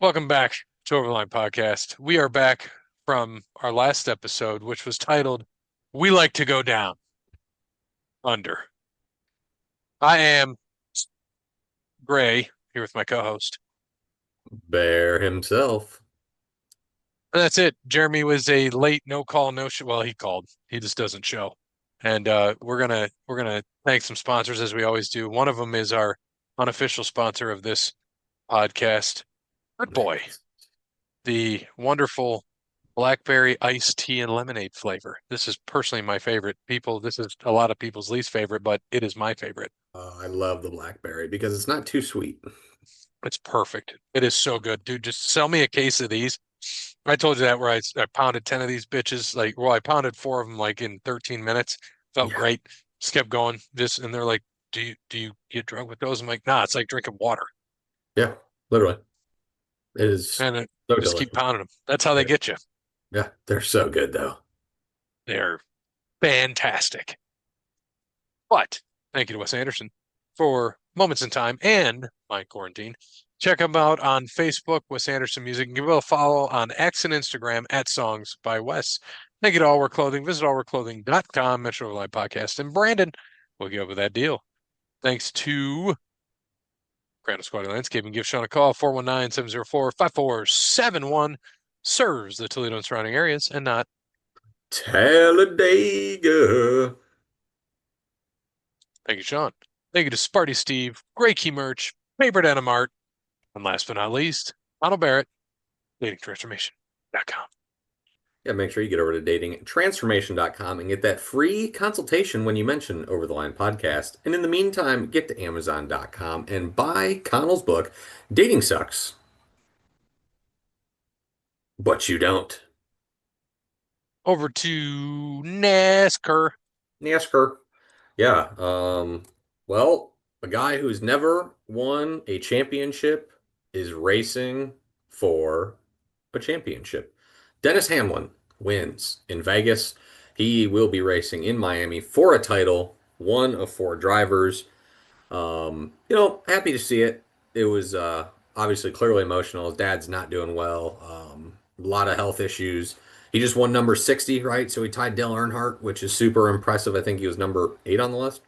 Welcome back to Overline Podcast. We are back from our last episode, which was titled We Like to Go Down Under. I am Gray here with my co-host. Bear himself. And that's it. Jeremy was a late no call, no show. Well, he called. He just doesn't show. And we're gonna thank some sponsors as we always do. One of them is our unofficial sponsor of this podcast, Good Boy, Nice. the wonderful blackberry iced tea and lemonade flavor. This is personally my favorite. This is a lot of people's least favorite, but it is my favorite. I love the blackberry because it's not too sweet. It's perfect. It is so good, dude. Just sell me a case of these. I told you that where I pounded 10 of these bitches. I pounded 4 of them like in 13 minutes. Felt Yeah, great. Just kept going. And they're like, do you get drunk with those? I'm like, nah, it's like drinking water. yeah, literally. It is And so just keep delicious. pounding them. That's how they Yeah, get you. yeah, they're so good though. They're fantastic. But thank you to Wes Anderson for Moments in Time and My Quarantine. Check him out on Facebook, Wes Anderson Music, and give him a follow on X and Instagram at Songs by Wes. Thank you to All Wear Clothing. Visit allwearclothing.com, Metro Live Podcast. And Brandon will give with that deal. Thanks to Grand Squatty Landscaping. Give Sean a call, 419-704-5471. Serves the Toledo and surrounding areas and not. Talladega. Thank you, Sean. Thank you to Sparty Steve, Gray Key Merch, Paper Denim Art, and last but not least, Donald Barrett, datingtransformation.com. Yeah, make sure you get over to datingtransformation.com and get that free consultation when you mention Over the Line Podcast. And in the meantime, get to amazon.com and buy Connell's book, Dating Sucks, but you don't. Over to NASCAR. NASCAR. Yeah. Well, a guy who's never won a championship is racing for a championship. Dennis Hamlin wins in Vegas. He will be racing in Miami for a title, one of four drivers. Happy to see it. It was obviously clearly emotional. His dad's not doing well. A lot of health issues. He just won number 60, right? So he tied Dale Earnhardt, which is super impressive. I think he was number 8 on the list.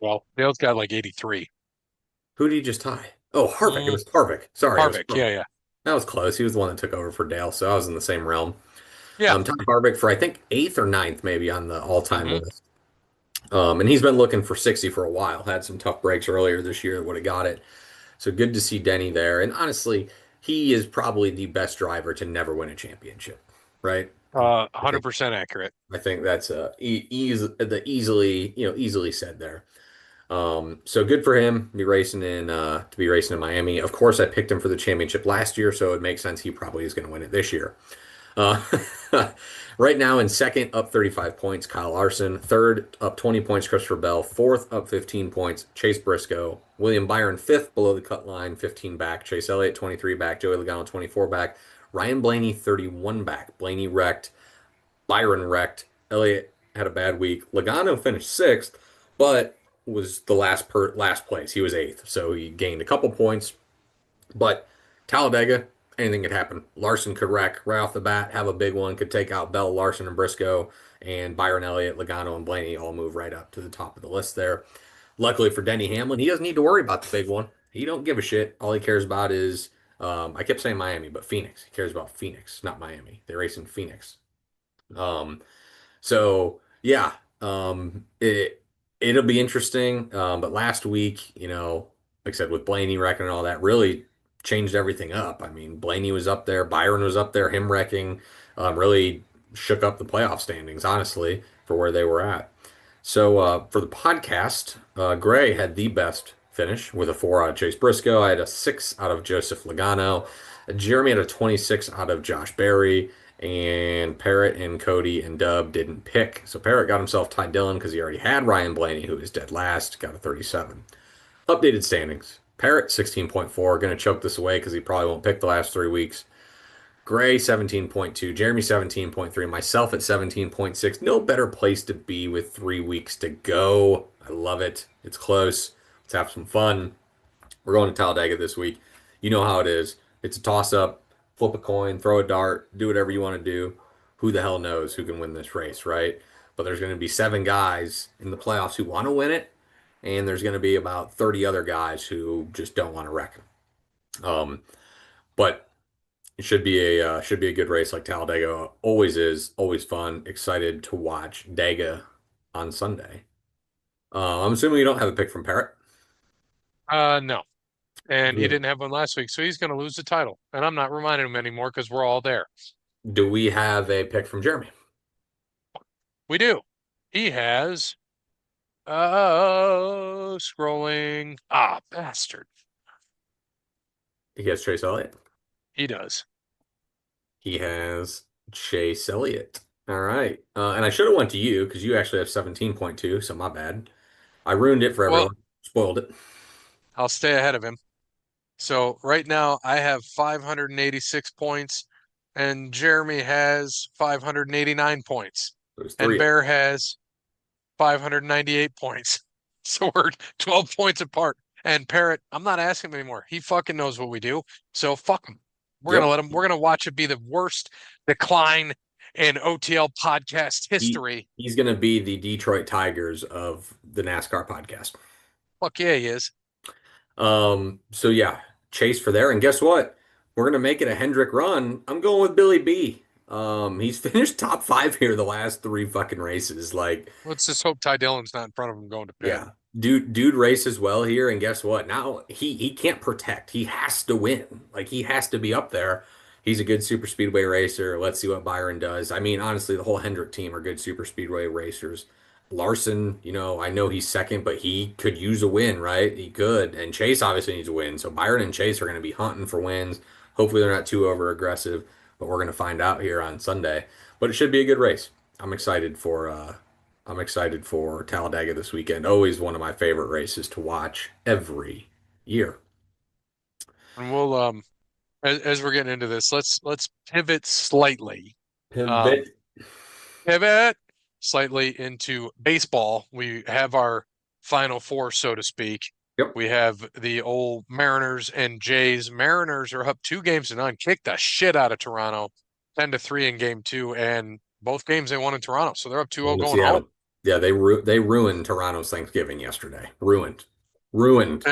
Well, Dale's got like 83. Who did he just tie? Oh, Harvick. It Mm, was Harvick. Sorry, it was Harvick. Harvick. Yeah. That was close. He was the one that took over for Dale, so I was in the same realm. Yeah. Ty Harvick for I think eighth or ninth maybe on the all-time Hmm. list. And he's been looking for 60 for a while. Had some tough breaks earlier this year, would have got it. So good to see Denny there. And honestly, he is probably the best driver to never win a championship, right? I think 100% accurate. I think that's easily said there. So good for him to be racing in Miami. Of course, I picked him for the championship last year, so it makes sense he probably is going to win it this year. Uh, right now in second, up 35 points, Kyle Larson. Third, up 20 points, Christopher Bell. Fourth, up 15 points, Chase Briscoe. William Byron, fifth, below the cut line, 15 back. Chase Elliott, 23 back. Joey Logano, 24 back. Ryan Blaney, 31 back. Blaney wrecked. Byron wrecked. Elliott had a bad week. Logano finished sixth, but was the last place. He was eighth, so he gained a couple points. But Talladega, anything could happen. Larson could wreck right off the bat, have a big one, could take out Bell, Larson, and Briscoe, and Byron Elliott, Logano, and Blaney all move right up to the top of the list there. Luckily for Denny Hamlin, he doesn't need to worry about the big one. He don't give a shit. All he cares about is, I kept saying Miami, but Phoenix. He cares about Phoenix, not Miami. They race in Phoenix. Um, so yeah, it'll be interesting. But last week, like I said, with Blaney wrecking and all that, really changed everything up. I mean, Blaney was up there, Byron was up there, him wrecking, really shook up the playoff standings, honestly, for where they were at. So for the podcast, Gray had the best finish with a 4 out of Chase Briscoe. I had a 6 out of Joseph Logano. Jeremy had a 26 out of Josh Berry. And Parrott and Cody and Dub didn't pick. So Parrott got himself Ty Dillon because he already had Ryan Blaney, who is dead last, got a 37. Updated standings. Parrott 16.4, going to choke this away because he probably won't pick the last 3 weeks. Gray 17.2, Jeremy 17.3, myself at 17.6. No better place to be with 3 weeks to go. I love it. It's close. Let's have some fun. We're going to Talladega this week. You know how it is. It's a toss up, flip a coin, throw a dart, do whatever you want to do. Who the hell knows who can win this race, right? But there's going to be seven guys in the playoffs who want to win it, and there's going to be about 30 other guys who just don't want to wreck it. But it should be a good race like Talladega always is, always fun. Excited to watch Dega on Sunday. I'm assuming you don't have a pick from Parrot. No. And he didn't have one last week, so he's going to lose the title. And I'm not reminding him anymore because we're all there. Do we have a pick from Jeremy? We do. He has scrolling. Ah, bastard. He has Chase Elliott. He does. He has Chase Elliott. All right. And I should have went to you because you actually have 17.2, so my bad. I ruined it for Well, everyone. Spoiled it. I'll stay ahead of him. So right now I have 586 points, and Jeremy has 589 points, There's and three of Bear has 598 points. So we're 12 points apart. And Parrot, I'm not asking him anymore. He fucking knows what we do. So fuck him. We're them. gonna Yep. let him. We're gonna watch it be the worst decline in OTL podcast He history. he's gonna be the Detroit Tigers of the NASCAR podcast. Fuck yeah, he is. So yeah, Chase for there. And guess what? We're gonna make it a Hendrick run. I'm going with Billy B. He's finished top five here the last three fucking races. Like, Let's just hope Ty Dillon's not in front of him going to pit. yeah, dude races well here. And guess what? Now he can't protect. He has to win. Like he has to be up there. He's a good super speedway racer. Let's see what Byron does. I mean, honestly, the whole Hendrick team are good super speedway racers. Larson, I know he's second, but he could use a win, right? He could. And Chase obviously needs a win. So Byron and Chase are going to be hunting for wins. Hopefully they're not too over aggressive, but we're going to find out here on Sunday. But it should be a good race. I'm excited for Talladega this weekend. Always one of my favorite races to watch every year. And we'll as we're getting into this, let's pivot slightly. Um, Pivot. pivot slightly into baseball. We have our final four, so to speak. Yep. We have the old Mariners and Jays. Mariners are up 2 games to none, kicked the shit out of Toronto, 10-3 in game two, and both games they won in Toronto. So they're up 2-0 In going home. Seattle. Yeah, they ruined Toronto's Thanksgiving yesterday. Ruined. Ruined.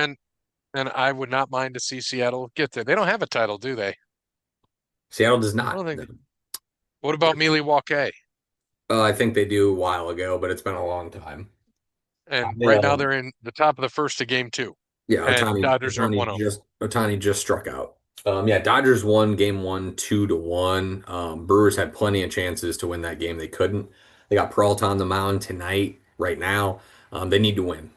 And I would not mind to see Seattle get there. They don't have a title, do they? Seattle does I not. don't think. What about Milwaukee? I think they do a while ago, but it's been a long time. And I, right now they're in the top of the first of game two, Yeah, and Dodgers are up 1-0. Otani just struck out. Yeah, Dodgers won game one, 2-1. Brewers had plenty of chances to win that game. They couldn't. They got Peralta on the mound tonight, right now. They need to win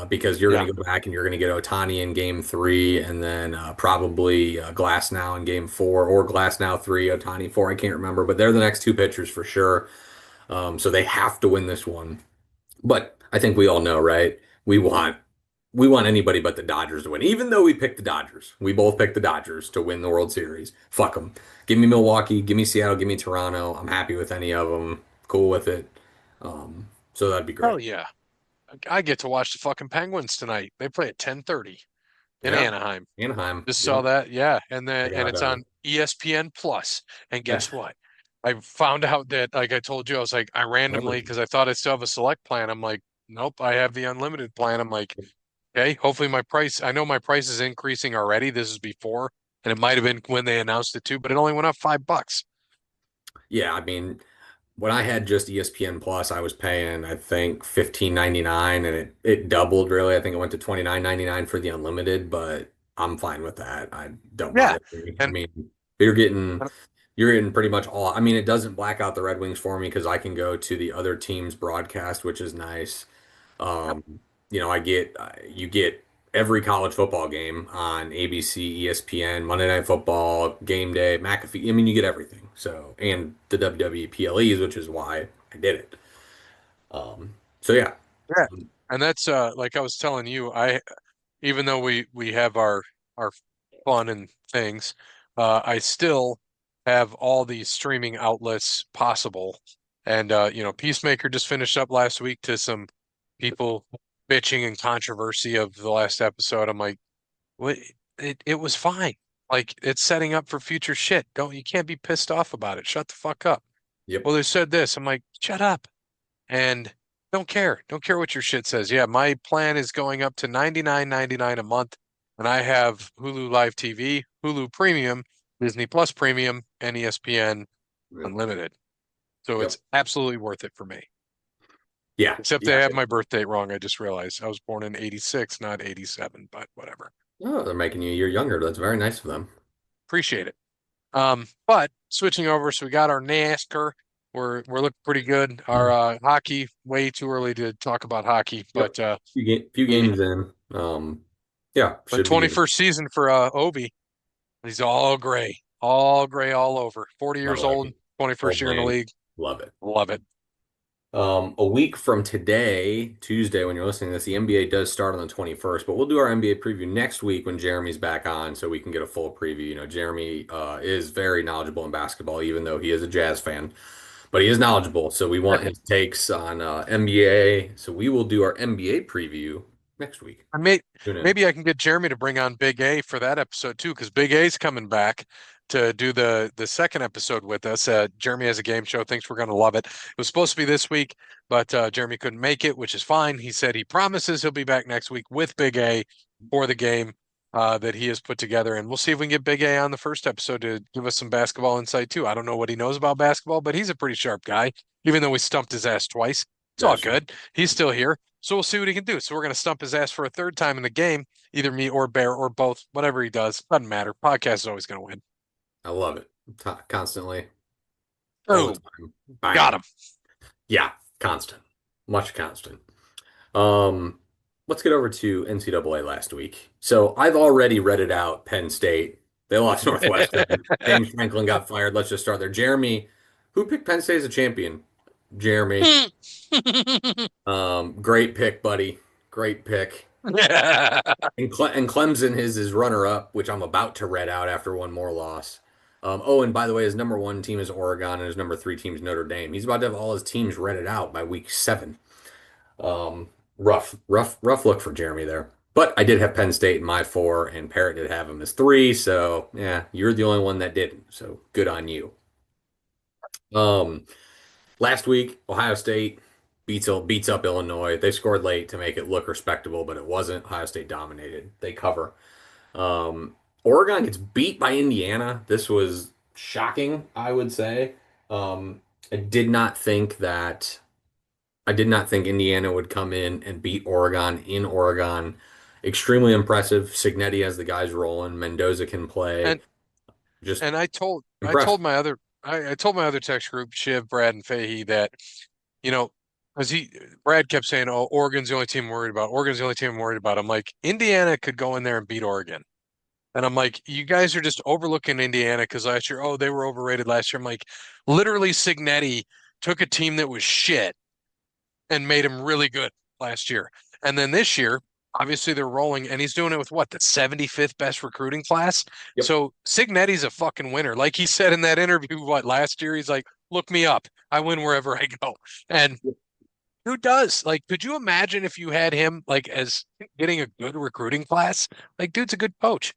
because you're Yeah. going to go back and you're going to get Otani in game three, and then probably Glass now in game four, or Glass now three, Otani four. I can't remember, but they're the next two pitchers for sure. So they have to win this one. But I think we all know, right? We want we want anybody but the Dodgers to win. Even though we picked the Dodgers, we both picked the Dodgers to win the World Series. Fuck them. Give me Milwaukee, give me Seattle, give me Toronto. I'm happy with any of them. Cool with it. So that'd be great. Hell yeah. I get to watch the fucking Penguins tonight. They play at 10:30 in Yeah, Anaheim. Anaheim. Just saw Yep. that. Yeah. I And got it's on ESPN Plus. And guess what? I found out that, like I told you, I was like, I randomly, because I thought I still have a select plan. I'm like, nope, I have the unlimited plan. I'm like, okay, hopefully I know my price is increasing already. This is before, and it might have been when they announced it too, but it only went up $5. Yeah, I mean, when I had just ESPN Plus, I was paying, I think, 15.99, and it doubled really. I think it went to 29.99 for the unlimited, but I'm fine with that. I don't Yeah. bother me. I And mean, you're getting you're getting pretty much all. I mean, it doesn't black out the Red Wings for me because I can go to the other team's broadcast, which is nice. Um, you get every college football game on ABC, ESPN, Monday Night Football, Game Day, McAfee. I mean, you get everything. So, and the WWE PLEs, which is why I did it. So yeah. yeah. And that's like I was telling you, I even though we have our fun and things, I still have all these streaming outlets possible. And Peacemaker just finished up last week to some people bitching and controversy of the last episode. I'm like, what? It was fine. Like it's setting up for future shit. You can't be pissed off about it. Shut the fuck up. Yep. Well, they said this. I'm like, shut up. And don't care. Don't care what your shit says. Yeah, my plan is going up to 99.99 a month, and I have Hulu Live TV, Hulu Premium, Disney Plus Premium, and ESPN Yep. Unlimited. So Yep. it's absolutely worth it for me. Yeah. Except they Yeah. have my birth date wrong. I just realized I was born in 86, not 87, but whatever. Oh, they're making you a year younger. That's very nice of them. Appreciate it. But switching over, so we got our NASCAR. We're looking pretty good. Our hockey, way too early to talk about hockey, Yep. but Few the games in. Yeah, the should be good. 21st season for Obi, he's all gray all over. 40 I years like old, it. 21st Old year in the man. league. Love it. Love it. A week from today, Tuesday, when you're listening to this, the NBA does start on the 21st, but we'll do our NBA preview next week when Jeremy's back on so we can get a full preview. Jeremy is very knowledgeable in basketball, even though he is a Jazz fan, but he is knowledgeable. So we want his takes on NBA. So we will do our NBA preview next week. I may Tune in. Maybe I can get Jeremy to bring on Big A for that episode too, because Big A's coming back to do the second episode with us. Jeremy has a game show. Thinks we're going to love it. It was supposed to be this week, but Jeremy couldn't make it, which is fine. He said he promises he'll be back next week with Big A for the game that he has put together, and we'll see if we can get Big A on the first episode to give us some basketball insight too. I don't know what he knows about basketball, but he's a pretty sharp guy. Even though we stumped his ass twice, it's all That's true. good. He's still here. So we'll see what he can do. So we're going to stump his ass for a third time in the game, either me or Bear or both, whatever he does. Doesn't matter. Podcast is always going to win. I love it. Constantly, all the Oh, time. got Bang. him. Yeah, constant. Much constant. Um, let's get over to NCAA last week. So I've already read it out. Penn State. They lost Northwestern. James Franklin got fired. Let's just start there. Jeremy, who picked Penn State as a champion? Jeremy. Great pick, buddy. Great pick. And Clemson is his runner-up, which I'm about to read out after one more loss. Oh, and by the way, his number one team is Oregon, and his number three team is Notre Dame. He's about to have all his teams read out by week 7. Um, rough look for Jeremy there. But I did have Penn State in my 4, and Parrott did have him as 3. So yeah, you're the only one that didn't. So good on you. Um, Last week, Ohio State beats up Illinois. They scored late to make it look respectable, but it wasn't. Ohio State dominated. They cover. Um, Oregon gets beat by Indiana. This was shocking, I would say. Um, I did not think that I did not think Indiana would come in and beat Oregon in Oregon. Extremely impressive. Signetti has the guys rolling. Mendoza can play. and Just and I impressive. told my other I told my other text group, Shiv, Brad, and Fahey, that you know, because Brad kept saying, "Oh, Oregon's the only team I'm worried about. Oregon's the only team I'm worried about." I'm like, Indiana could go in there and beat Oregon. And I'm like, you guys are just overlooking Indiana because last year, oh, they were overrated last year. I'm like, literally, Signetti took a team that was shit and made him really good last year. And then this year, obviously they're rolling, and he's doing it with what, the 75th best recruiting class. Yep. So Signetti's a fucking winner. Like he said in that interview, what, last year, he's like, look me up. I win wherever I go. And who does? Like, could you imagine if you had him like as getting a good recruiting class? Like, dude's a good coach.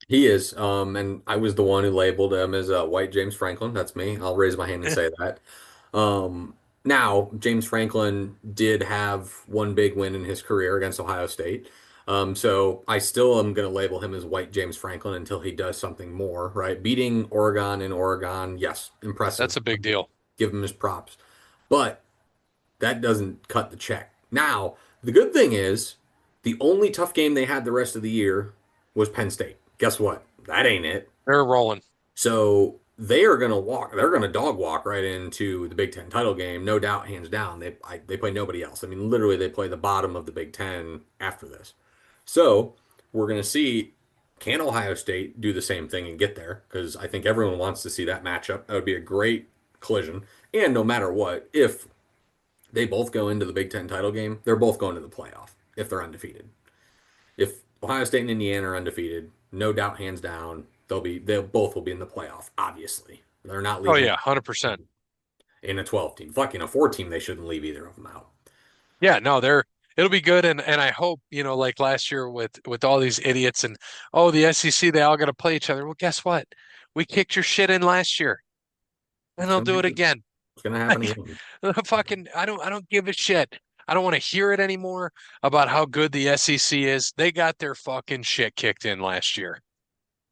He is. And I was the one who labeled him as white James Franklin. That's me. I'll raise my hand and say that. Um, Now, James Franklin did have one big win in his career against Ohio State. So I still am going to label him as white James Franklin until he does something more, right? Beating Oregon in Oregon, yes, That's impressive. a big deal. Give him his props. But that doesn't cut the check. Now, the good thing is the only tough game they had the rest of the year was Penn State. Guess what? That ain't it. They're rolling. So they're gonna dog walk right into the Big Ten title game, no doubt, hands down. They play nobody else. I mean, literally, they play the bottom of the Big Ten after this. So we're gonna see, can Ohio State do the same thing and get there? Because I think everyone wants to see that matchup. That would be a great collision. And no matter what, if they both go into the Big Ten title game, they're both going to the playoff if they're undefeated. If Ohio State and Indiana are undefeated, no doubt, hands down, they'll both will be in the playoff. Obviously, they're not Oh leaving yeah, 100%. in a 12 team. Fucking a 4 team, they shouldn't leave either of them out. Yeah, no, they're. it'll be good, and I hope, like last year with all these idiots and oh the SEC they all got to play each other. Well, guess what? We kicked your shit in last year, and It's they'll gonna do it happen. again. It's gonna happen Like again. fucking, I don't give a shit. I don't want to hear it anymore about how good the SEC is. They got their fucking shit kicked in last year,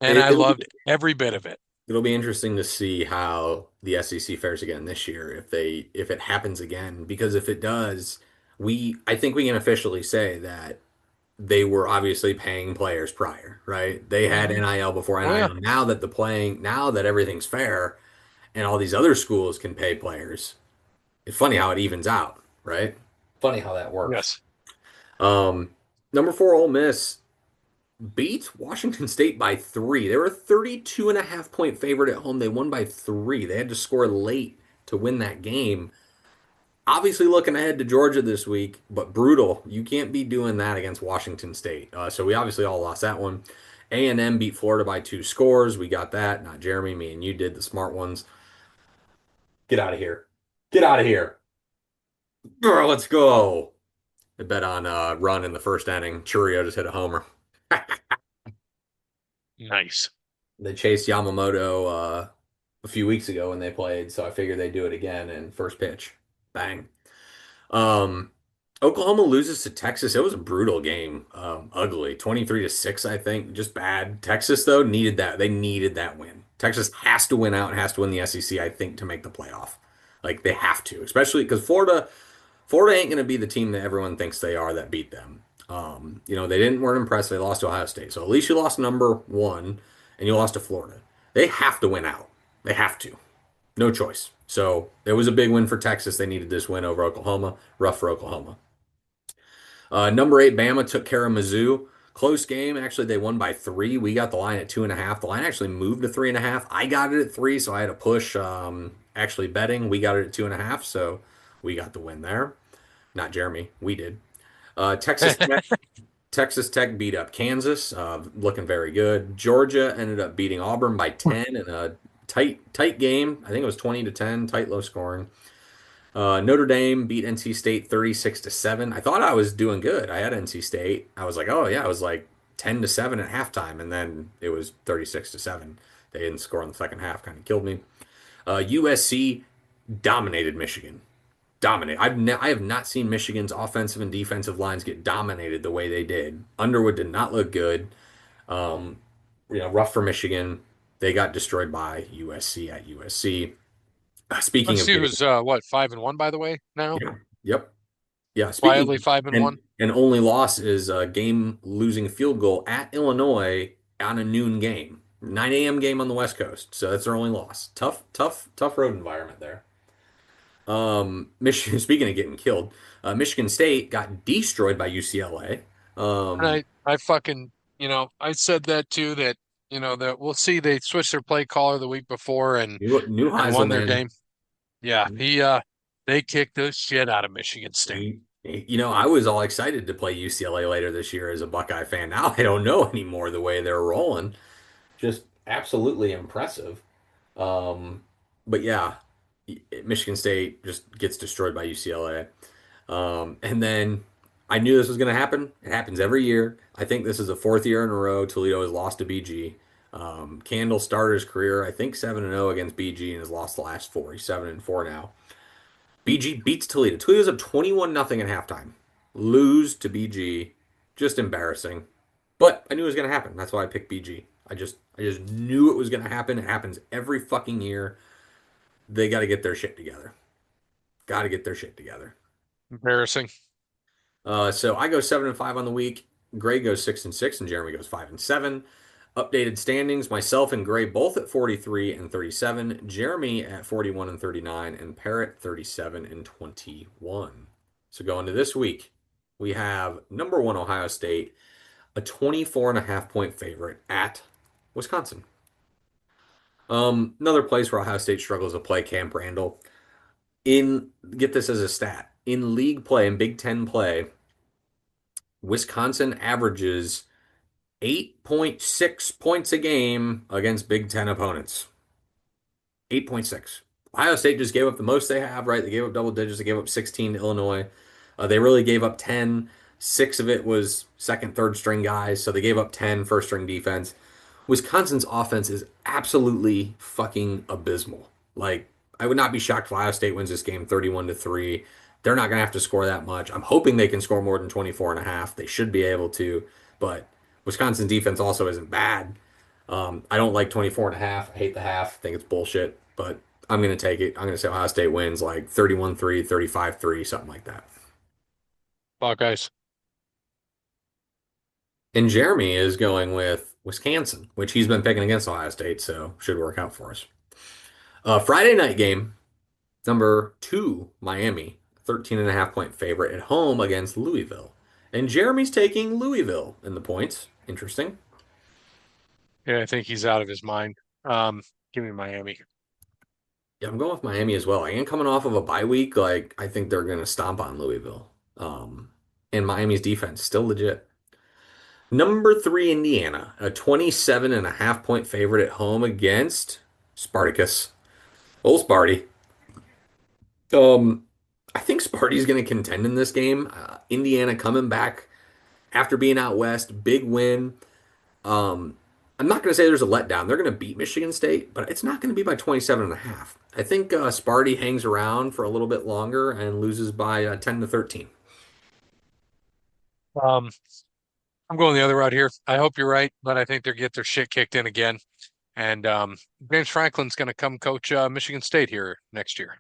and I It'll be loved every bit of it. it'll be interesting to see how the SEC fares again this year if it happens again, because if it does, I think we can officially say that they were obviously paying players prior, right? They had Hmm. NIL before Oh yeah. NIL. Now that everything's fair and all these other schools can pay players, it's funny how it evens out, right? Funny how that works. Yes. Um, Number four, Ole Miss beats Washington State by three. They were a 32 and a half point favorite at home. They won by three. They had to score late to win that game. Obviously, looking ahead to Georgia this week, but brutal. You can't be doing that against Washington State. So we obviously all lost that one. A&M beat Florida by two scores. We got that. Not Jeremy. Me and you did the smart ones. Get out of here. Get out of here. Girl, let's go. I bet on run in the first inning. Churio just hit a homer. Nice. They chased Yamamoto a few weeks ago when they played, so I figured they'd do it again. And first pitch, bang. Um, Oklahoma loses to Texas. It was a brutal game, ugly, 23-6, I think, just bad. Texas though needed that. They needed that win. Texas has to win out and has to win the SEC, I think, to make the playoff. Like they have to, especially because Florida ain't going to be the team that everyone thinks they are that beat them. They didn't weren't impressed. They lost to Ohio State, so at least you lost number one, and you lost to Florida. They have to win out. They have to. No choice. So it was a big win for Texas. They needed this win over Oklahoma. Rough for Oklahoma. Number eight, Bama took care of Mizzou. Close game. Actually, they won by three. We got the line at 2.5. The line actually moved to 3.5. I got it at three, so I had to push. Actually, betting. We got it at 2.5, so we got the win there. Not Jeremy. We did. Texas Tech beat up Kansas, looking very good. Georgia ended up beating Auburn by 10 in a tight game. I think it was 20-10, tight, low scoring. Notre Dame beat NC State 36-7. I thought I was doing good. I had NC State. I was like, oh yeah, I was like 10-7 at halftime, and then it was 36-7. They didn't score in the second half, kind of killed me. USC dominated Michigan. Dominate. I have not seen Michigan's offensive and defensive lines get dominated the way they did. Underwood did not look good. Um, Rough for Michigan. They got destroyed by USC at USC. Speaking Let's of see getting, who's what 5-1 by the way now. yeah, yep, yeah. Speaking Quietly of, 5-1. and only loss is a game losing field goal at Illinois on a noon game, 9 a.m. game on the West Coast. So that's their only loss. Tough, tough, tough road environment there. Michigan, speaking of getting killed, Michigan State got destroyed by UCLA. And Um, I fucking, I said that too, that, that we'll see they switched their play caller the week before new and won their Heisman. game. Yeah, they kicked the shit out of Michigan State. I was all excited to play UCLA later this year as a Buckeye fan. Now I don't know anymore the way they're rolling. Just absolutely impressive. Um, but yeah, Michigan State just gets destroyed by UCLA. And then I knew this was going to happen. It happens every year. I think this is the fourth year in a row Toledo has lost to BG. Candle started his career, I think 7-0 against BG and has lost the last four. He's 7-4 now. BG beats Toledo. Toledo's up 21-0 at halftime. Lose to BG. Just embarrassing. But I knew it was going to happen. That's why I picked BG. I just knew it was going to happen. It happens every fucking year. They got to get their shit together. Got to get their shit together. Embarrassing. So I go 7-5 on the week. Gray goes 6-6, and Jeremy goes 5-7. Updated standings: myself and Gray both at 43 and 37. Jeremy at 41 and 39, and Parrot 37 and 21. So going to this week, we have number one Ohio State, a 24.5 point favorite at Wisconsin. Another place where Ohio State struggles to play, Camp Randall. Get this as a stat, in league play and Big Ten play, Wisconsin averages 8.6 points a game against Big Ten opponents. 8.6. Ohio State just gave up the most they have, right? They gave up double digits. They gave up 16 to Illinois. They really gave up 10. Six of it was second, third string guys. So they gave up 10 first string defense. Wisconsin's offense is absolutely fucking abysmal. Like, I would not be shocked if Ohio State wins this game 31 to 3. They're not going to have to score that much. I'm hoping they can score more than 24 and a half. They should be able to, but Wisconsin's defense also isn't bad. I don't like 24 and a half. I hate the half. I think it's bullshit, but I'm going to take it. I'm going to say Ohio State wins like 31-3, 35-3, something like that. Buckeyes. And Jeremy is going with Wisconsin, which he's been picking against Ohio State, so should work out for us. Friday night game, number two, Miami, 13 and a half point favorite at home against Louisville. And Jeremy's taking Louisville in the points. Interesting. Yeah, I think he's out of his mind. Give me Miami. Yeah, I'm going with Miami as well. And coming off of a bye week, like I think they're going to stomp on Louisville. And Miami's defense still legit. Number three, Indiana, a 27 and a half point favorite at home against Spartacus. Old Sparty. Um, I think Sparty's going to contend in this game. Indiana coming back after being out west, big win. Um, I'm not going to say there's a letdown. They're going to beat Michigan State, but it's not going to be by 27 and a half. I think Sparty hangs around for a little bit longer and loses by 10 to 13. Um, I'm going the other route here. I hope you're right, but I think they get their shit kicked in again. And James Franklin's going to come coach Michigan State here next year.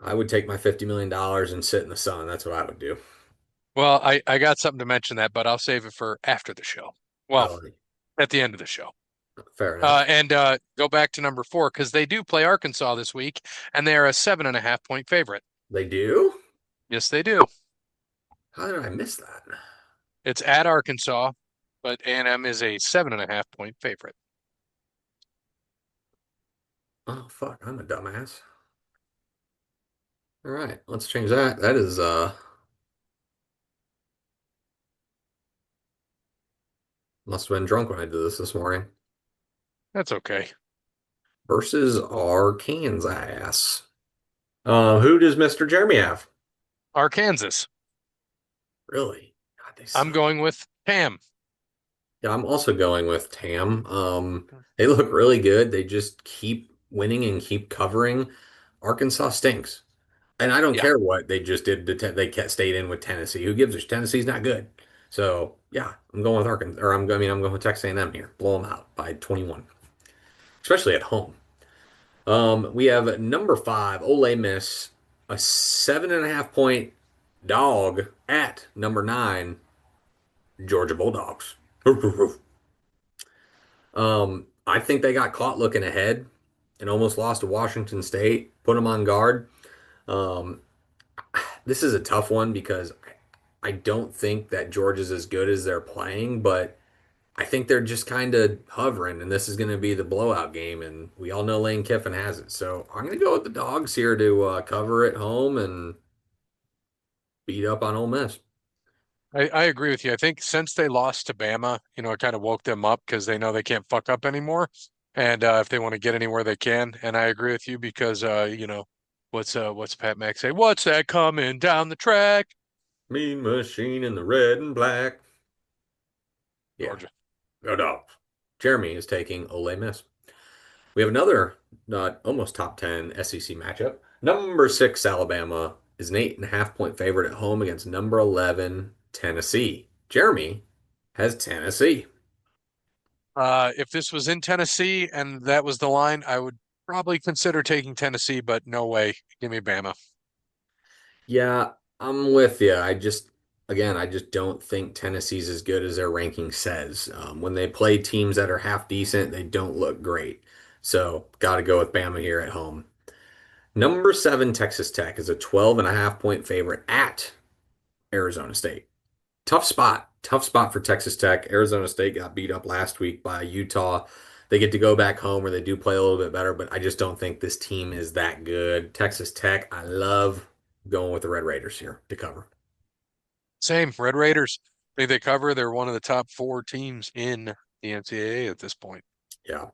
I would take my $50 million and sit in the sun. That's what I would do. Well, I got something to mention that, but I'll save it for after the show. Well, Oh, at the end of the show. fair enough. And go back to number four because they do play Arkansas this week, and they are a 7.5 point favorite. They do? Yes, they do. How did I miss that? It's at Arkansas, but A&M is a 7.5 point favorite. Oh, fuck. I'm a dumbass. All right, let's change that. That is must have been drunk when I did this morning. That's okay. Versus Arkansas. Who does Mr. Jeremy have? Arkansas. Really? God, they I'm suck. going with Tam. Yeah, I'm also going with Tam. They look really good. They just keep winning and keep covering. Arkansas stinks. And I don't Yeah. care what they just did. They kept stayed in with Tennessee. Who gives a Tennessee's not good. So yeah, I'm going with Arkansas. Or I'm going with Texas A&M here. Blow them out by 21, especially at home. We have number five, Ole Miss, a 7.5 point dog at number nine, Georgia Bulldogs. I think they got caught looking ahead and almost lost to Washington State. Put them on guard. Um, this is a tough one because I don't think that Georgia's as good as they're playing, but I think they're just kind of hovering, and this is going to be the blowout game, and we all know Lane Kiffin has it. So I'm going to go with the dogs here to cover at home and beat up on Ole Miss. I agree with you. I think since they lost to Bama, it kind of woke them up because they know they can't fuck up anymore. And if they want to get anywhere, they can. And I agree with you because what's Pat Mack say? What's that coming down the track? Mean Machine in the red and black. Yeah, Georgia. go dogs. Jeremy is taking Ole Miss. We have another almost top 10 SEC matchup. Number six, Alabama is an 8.5 point favorite at home against number 11, Tennessee. Jeremy has Tennessee. If this was in Tennessee and that was the line, I would probably consider taking Tennessee, but no way. Give me Bama. Yeah, I'm with you. I just don't think Tennessee's as good as their ranking says. When they play teams that are half decent, they don't look great. So, got to go with Bama here at home. Number seven, Texas Tech is a 12.5 point favorite at Arizona State. Tough spot. Tough spot for Texas Tech. Arizona State got beat up last week by Utah. They get to go back home where they do play a little bit better, but I just don't think this team is that good. Texas Tech, I love going with the Red Raiders here to cover. Same. Red Raiders. I think they cover. They're one of the top four teams in the NCAA at this point. Yeah.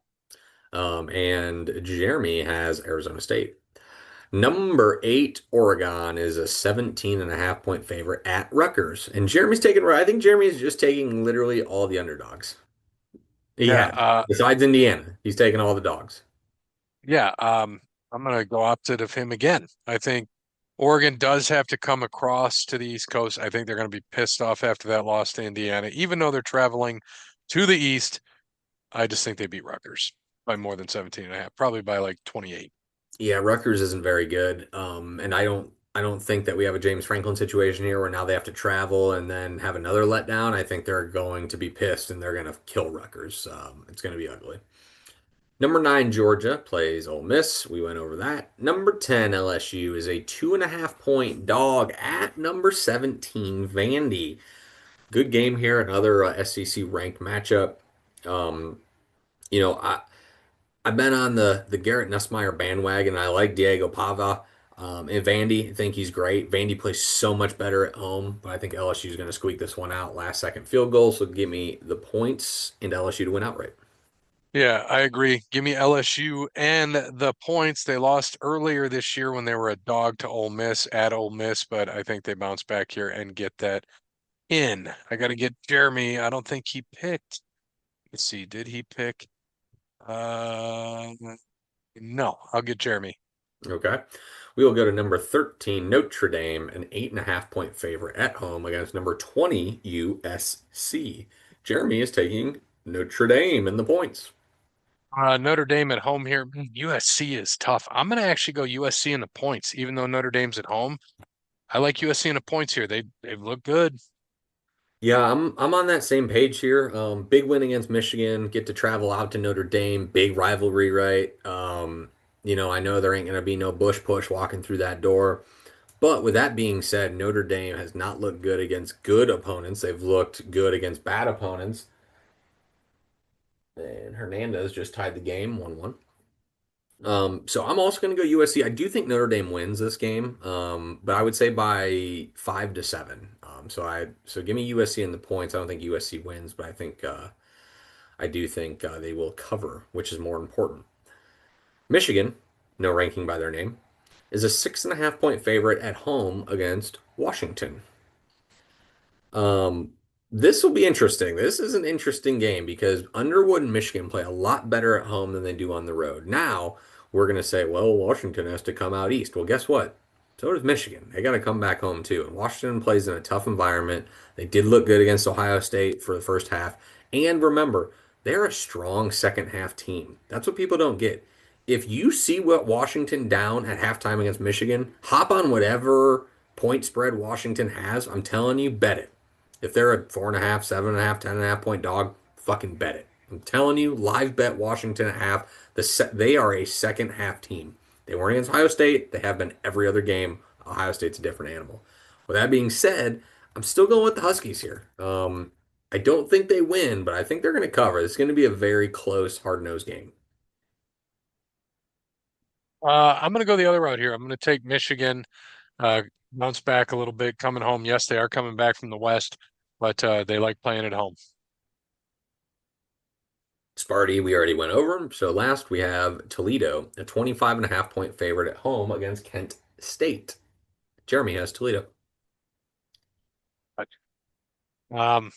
And Jeremy has Arizona State. Number 8, Oregon is a 17.5 point favorite at Rutgers. And I think Jeremy is just taking literally all the underdogs. He Yeah, has. Besides Indiana, he's taking all the dogs. yeah. I'm gonna go opposite of him again. I think Oregon does have to come across to the East Coast. I think they're gonna be pissed off after that loss to Indiana, even though they're traveling to the East. I just think they beat Rutgers by more than 17 and a half, probably by like 28. Yeah, Rutgers isn't very good. And I don't think that we have a James Franklin situation here where now they have to travel and then have another letdown. I think they're going to be pissed and they're going to kill Rutgers. It's going to be ugly. Number 9, Georgia plays Ole Miss. We went over that. Number 10, LSU is a 2.5 point dog at number 17, Vandy. Good game here. Another SEC ranked matchup. Um, you know, I've been on the Garrett Nussmeier bandwagon. I like Diego Pava. And Vandy, I think he's great. Vandy plays so much better at home, but I think LSU is going to squeak this one out. Last second field goal, so give me the points and LSU to win outright. Yeah, I agree. Give me LSU and the points. They lost earlier this year when they were a dog to Ole Miss at Ole Miss, but I think they bounce back here and get that in. I got to get Jeremy. I don't think he picked. Let's see, did he pick? Uh, no, I'll get Jeremy. Okay. We will go to number 13, Notre Dame, an 8.5 point favorite at home against number 20, USC. Jeremy is taking Notre Dame in the points. Notre Dame at home here. USC is tough. I'm going to actually go USC in the points, even though Notre Dame's at home. I like USC in the points here. They've looked good. Yeah, I'm on that same page here. Big win against Michigan. Get to travel out to Notre Dame. Big rivalry, right? I know there ain't gonna be no Bush push walking through that door. But with that being said, Notre Dame has not looked good against good opponents. They've looked good against bad opponents. And Hernandez just tied the game 1-1. So I'm also going to go USC. I do think Notre Dame wins this game, but I would say by 5-7. So give me USC in the points. I don't think USC wins, but I do think they will cover, which is more important. Michigan, no ranking by their name, is a 6.5 point favorite at home against Washington. Um, this will be interesting. This is an interesting game because Underwood and Michigan play a lot better at home than they do on the road. Now, we're going to say, well, Washington has to come out east. Well, guess what? So does Michigan. They got to come back home too. And Washington plays in a tough environment. They did look good against Ohio State for the first half. And remember, they're a strong second half team. That's what people don't get. If you see what Washington down at halftime against Michigan, hop on whatever point spread Washington has. I'm telling you, bet it. If they're a 4.5, 7.5, 10.5 point dog, fucking bet it. I'm telling you, live bet Washington at half. They are a second half team. They weren't against Ohio State. They have been every other game. Ohio State's a different animal. With that being said, I'm still going with the Huskies here. I don't think they win, but I think they're going to cover. It's going to be a very close, hard-nosed game. I'm going to go the other route here. I'm going to take Michigan, uh, bounce back a little bit, coming home. Yes, they are coming back from the West, but they like playing at home. Sparty, we already went over. So last we have Toledo, a 25.5 point favorite at home against Kent State. Jeremy has Toledo. But, um,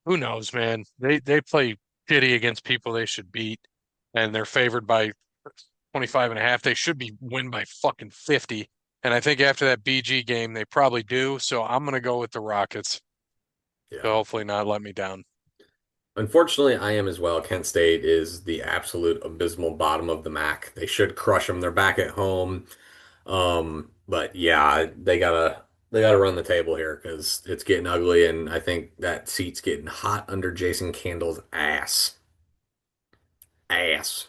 who knows, man? They play shitty against people they should beat, and they're favored by 25 and a half. They should be win by fucking 50. And I think after that BG game, they probably do. So I'm going to go with the Rockets. So Yeah. hopefully not let me down. Unfortunately, I am as well. Kent State is the absolute abysmal bottom of the MAC. They should crush them. They're back at home. But yeah, they gotta run the table here because it's getting ugly, and I think that seat's getting hot under Jason Candle's ass. Ass.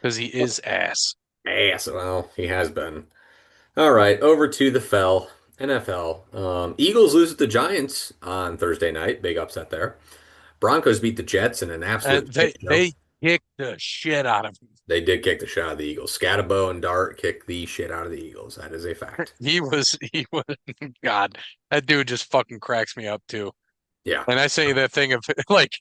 Because he is ass. Ass. Well, he has been. All right, over to the NFL. Eagles lose to the Giants on Thursday night. Big upset there. Broncos beat the Jets in an And absolute shit show. they kicked the shit out of him. They did kick the shit out of the Eagles. Scatabo and Dart kicked the shit out of the Eagles. That is a fact. He was God. That dude just fucking cracks me up too. Yeah. And I say that thing of like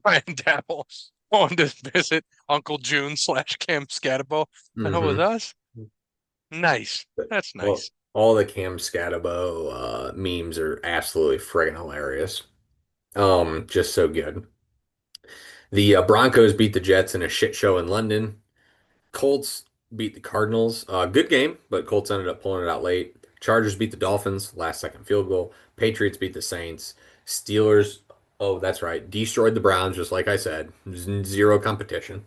Brian Dabble going to visit Uncle June / Cam Scatabo. That was hmm us. Nice. That's Well, nice. all the Cam Scatabo memes are absolutely friggin' hilarious. Just so good. The Broncos beat the Jets in a shit show in London. Colts beat the Cardinals. Good game, but Colts ended up pulling it out late. Chargers beat the Dolphins, last second field goal. Patriots beat the Saints. Steelers, oh, that's right, destroyed the Browns, just like I said. Zero competition.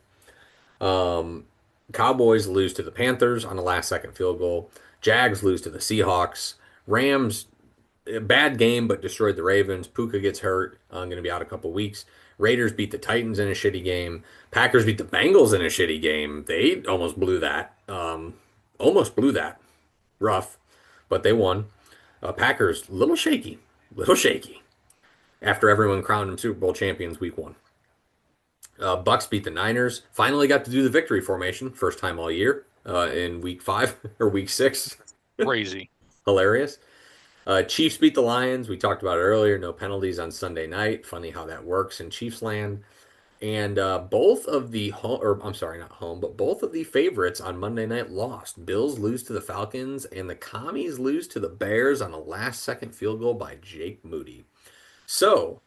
Um, Cowboys lose to the Panthers on a last second field goal. Jags lose to the Seahawks. Rams, a bad game, but destroyed the Ravens. Puka gets hurt. I'm going to be out a couple weeks. Raiders beat the Titans in a shitty game. Packers beat the Bengals in a shitty game. They almost blew that. Almost blew that. Rough, but they won. Packers, little shaky. Little shaky. After everyone crowned them Super Bowl champions week one. Bucks beat the Niners. Finally got to do the victory formation. First time all year in week five or week six. Crazy. Hilarious. Chiefs beat the Lions. We talked about it earlier. No penalties on Sunday night. Funny how that works in Chiefs land. And both of the home, or I'm sorry, not home, but both of the favorites on Monday night lost. Bills lose to the Falcons, and the Commies lose to the Bears on a last second field goal by Jake Moody. So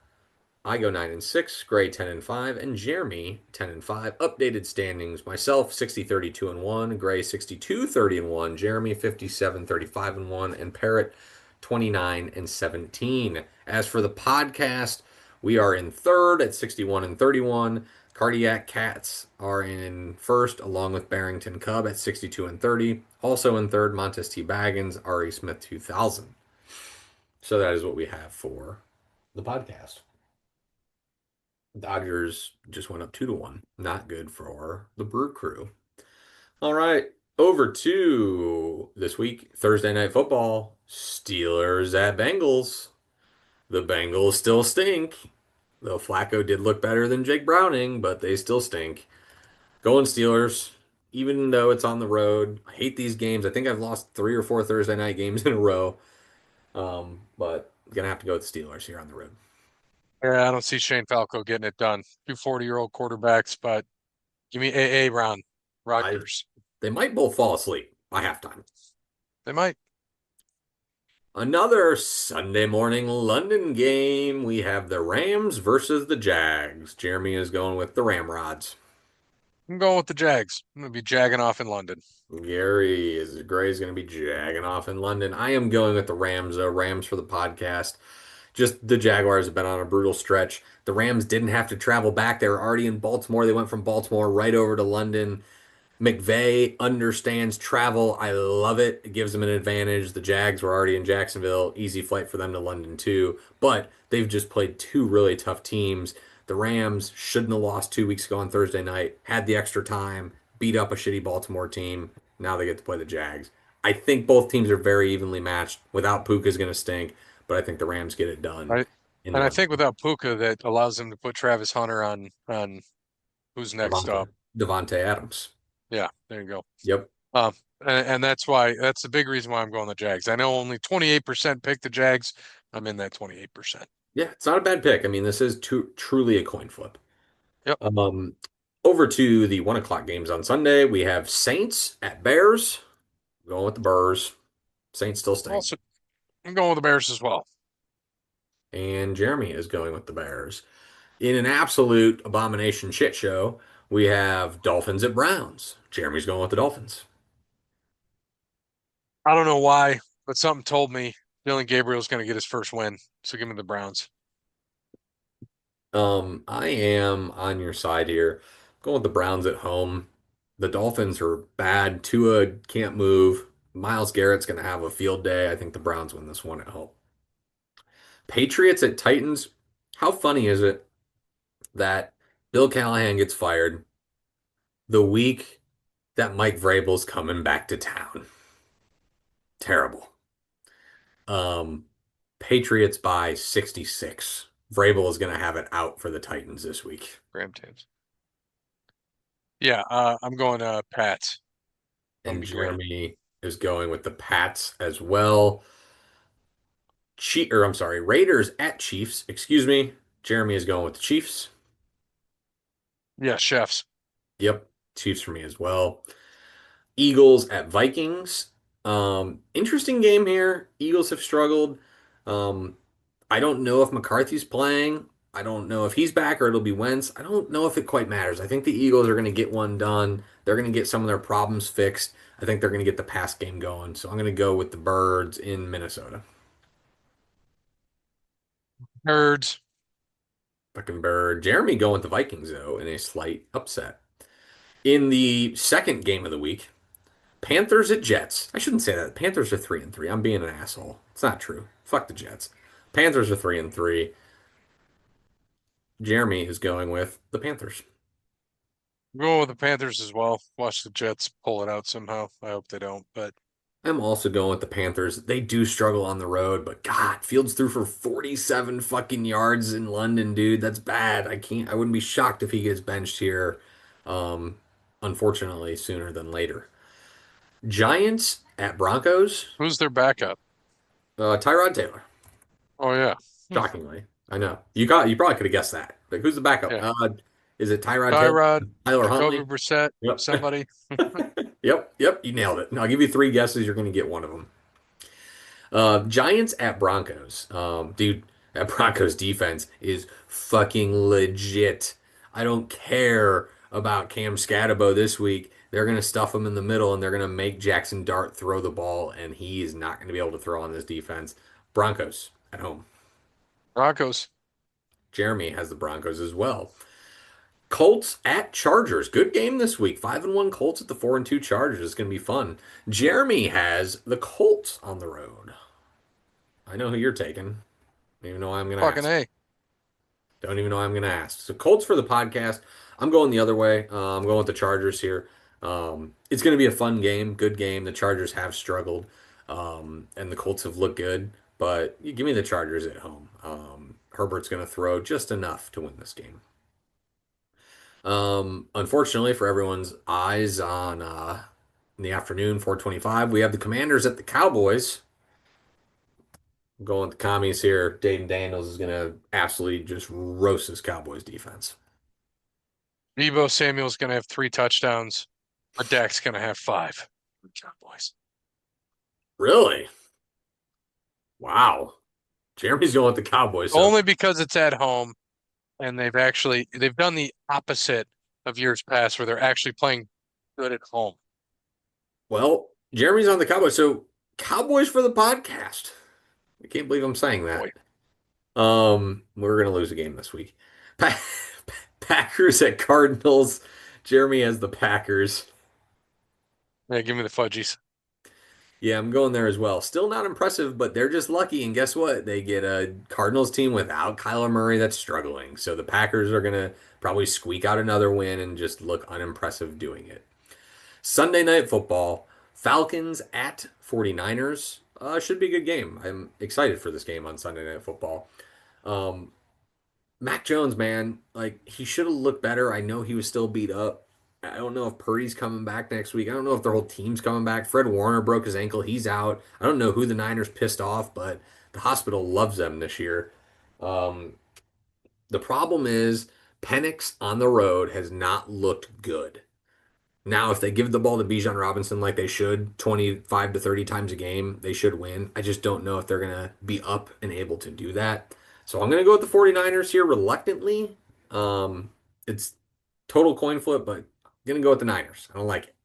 I go 9-6, Gray 10-5, and Jeremy 10-5. Updated standings: myself 60-32-1, Gray 62-30-1, Jeremy 57-35-1, and Parrot 29-17. As for the podcast, we are in third at 61-31. Cardiac Cats are in first, along with Barrington Cub at 62-30. Also in third, Montes T. Baggins, Ari Smith 2000. So that is what we have for the podcast. Dodgers just went up 2-1. Not good for the Brew Crew. All right, over to this week, Thursday Night Football. Steelers at Bengals. The Bengals still stink. Though Flacco did look better than Jake Browning, but they still stink. Going Steelers, even though it's on the road. I hate these games. I think I've lost 3 or 4 Thursday night games in a row. But gonna have to go with the Steelers here on the road. Yeah, I don't see Shane Falco getting it done. 2 40-year-old quarterbacks, but give me AA Ron I Rodgers. They might both fall asleep by halftime. They might. Another Sunday morning London game. We have the Rams versus the Jags. Jeremy is going with the Ramrods. I'm going with the Jags. I'm going to be jagging off in London. Gray's going to be jagging off in London. I am going with the Rams, though. Rams for the podcast. Just the Jaguars have been on a brutal stretch. The Rams didn't have to travel back. They were already in Baltimore. They went from Baltimore right over to London. McVay understands travel. I love it. It gives them an advantage. The Jags were already in Jacksonville. Easy flight for them to London, too. But they've just played two really tough teams. The Rams shouldn't have lost 2 weeks ago on Thursday night, had the extra time, beat up a shitty Baltimore team. Now they get to play the Jags. I think both teams are very evenly matched. Without Puka's going to stink, but I think the Rams get it done I in and I London. think without Puka, that allows them to put Travis Hunter on who's next up. Devontae Adams. Yeah, there you go. Yep. And that's the big reason why I'm going the Jags. I know only 28% picked the Jags. I'm in that 28%. Yeah, it's not a bad pick. I mean, this is truly a coin flip. Yep. Um, Over to the 1 o'clock games on Sunday. We have Saints at Bears. Going with the Burrs. Saints still stink. Also, I'm going with the Bears as well. And Jeremy is going with the Bears. In an absolute abomination shit show, we have Dolphins at Browns. Jeremy's going with the Dolphins. I don't know why, but something told me Dylan Gabriel's going to get his first win. So give me the Browns. I am on your side here. Going with the Browns at home. The Dolphins are bad. Tua can't move. Miles Garrett's going to have a field day. I think the Browns win this one at home. Patriots at Titans. How funny is it that Bill Callahan gets fired the week that Mike Vrabel's coming back to town? Terrible. Um, Patriots by 66. Vrabel is going to have it out for the Titans this week. Ram Tams. Yeah, I'm going Pats. I'm gonna And be green. Jeremy is going with the Pats as well. I'm sorry, Raiders at Chiefs. Excuse me. Jeremy is going with the Chiefs. Yeah, chefs. Yep, Chiefs for me as well. Eagles at Vikings. Interesting game here. Eagles have struggled. Um, I don't know if McCarthy's playing. I don't know if he's back or it'll be Wentz. I don't know if it quite matters. I think the Eagles are going to get one done. They're going to get some of their problems fixed. I think they're going to get the pass game going. So I'm going to go with the Birds in Minnesota. Birds. Fucking Bird. Jeremy going with the Vikings, though, in a slight upset. In the second game of the week, Panthers at Jets. I shouldn't say that. Panthers are 3-3. I'm being an asshole. It's not true. Fuck the Jets. Panthers are 3-3. Jeremy is going with the Panthers. Go with the Panthers as well. Watch the Jets pull it out somehow. I hope they don't, but I'm also going with the Panthers. They do struggle on the road, but God, Fields threw for 47 fucking yards in London, dude. That's bad. I wouldn't be shocked if he gets benched here, um, unfortunately, sooner than later. Giants at Broncos. who's their backup? Tyrod Taylor. Oh yeah. Hmm. Shockingly, I know you probably could have guessed that. Like, who's the backup? Yeah. Is it Tyrod Taylor? Tyrod, Tyler Jacoby Huntley? Brissett, Yep. somebody. Yep. You nailed it. I'll give you three guesses. You're going to get one of them. Giants at Broncos. Dude, that Broncos defense is fucking legit. I don't care about Cam Scatabo this week. They're going to stuff him in the middle and they're going to make Jackson Dart throw the ball, and he is not going to be able to throw on this defense. Broncos at home. Broncos. Jeremy has the Broncos as well. Colts at Chargers. Good game this week. 5-1 Colts at the 4-2 Chargers. It's going to be fun. Jeremy has the Colts on the road. I know who you're taking. Don't even know why I'm going to Fucking ask. A. Don't even know why I'm going to ask. So Colts for the podcast. I'm going the other way. I'm going with the Chargers here. It's going to be a fun game, good game. The Chargers have struggled, and the Colts have looked good. But you give me the Chargers at home. Herbert's going to throw just enough to win this game. Unfortunately for everyone's eyes on in the afternoon, 4:25, we have the Commanders at the Cowboys. I'm going with the Commies here. Dayton Daniels is going to absolutely just roast this Cowboys defense. Debo Samuel's gonna have 3 touchdowns, but Dak's gonna have 5. Cowboys. Really? Wow. Jeremy's going with the Cowboys. So, Only because it's at home and they've done the opposite of years past where they're actually playing good at home. well, Jeremy's on the Cowboys. So, Cowboys for the podcast. I can't believe I'm saying that. Boy. We're gonna lose a game this week. Pa Packers at Cardinals. Jeremy has the Packers. Yeah, give me the fudgies. Yeah, I'm going there as well. Still not impressive, but they're just lucky. And guess what? They get a Cardinals team without Kyler Murray that's struggling. So the Packers are gonna probably squeak out another win and just look unimpressive doing it. Sunday night football. Falcons at 49ers. Should be a good game. I'm excited for this game on Sunday night football. Um, Mac Jones, man, like he should have looked better. I know he was still beat up. I don't know if Purdy's coming back next week. I don't know if their whole team's coming back. Fred Warner broke his ankle. He's out. I don't know who the Niners pissed off, but the hospital loves them this year. Um, the problem is Penix on the road has not looked good. Now, if they give the ball to Bijan Robinson like they should, 25 to 30 times a game, they should win. I just don't know if they're going to be up and able to do that. So I'm going to go with the 49ers here reluctantly. It's total coin flip, but I'm going to go with the Niners. I don't like it.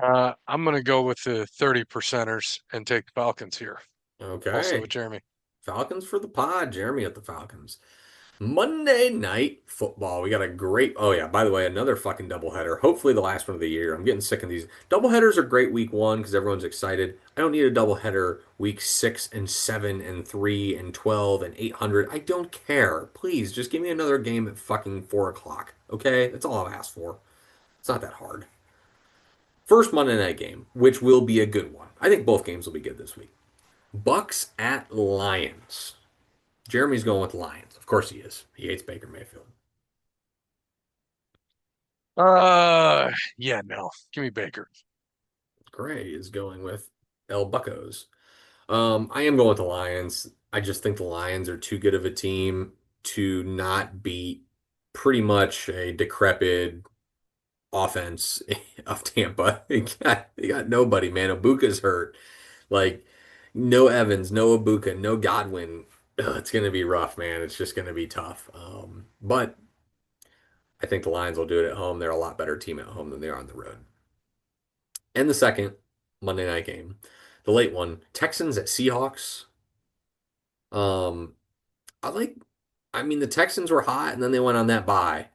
I'm gonna go with the 30 percenters and take the Falcons here. Also Okay. with Jeremy. Falcons for the pod. Jeremy at the Falcons. Monday night football. We got a great. Oh yeah, by the way, another fucking doubleheader. Hopefully the last one of the year. I'm getting sick of these. Doubleheaders are great week 1 because everyone's excited. I don't need a doubleheader week 6 and 7 and 3 and 12 and 800. I don't care. Please just give me another game at fucking 4 o'clock. Okay, that's all I've asked for. It's not that hard. First Monday night game, which will be a good one. I think both games will be good this week. Bucks at Lions. Jeremy's going with Lions. Of course he is. He hates Baker Mayfield. Yeah, no. Give me Baker. Gray is going with El Buccos. I am going with the Lions. I just think the Lions are too good of a team to not beat pretty much a decrepit offense of Tampa. They got nobody, man. Ibuka's hurt. Like, no Evans, no Ibuka, no Godwin. Ugh, it's going to be rough, man. It's just going to be tough. But I think the Lions will do it at home. They're a lot better team at home than they are on the road. And the second Monday night game, the late one, Texans at Seahawks. Um, I like, I mean, the Texans were hot and then they went on that bye.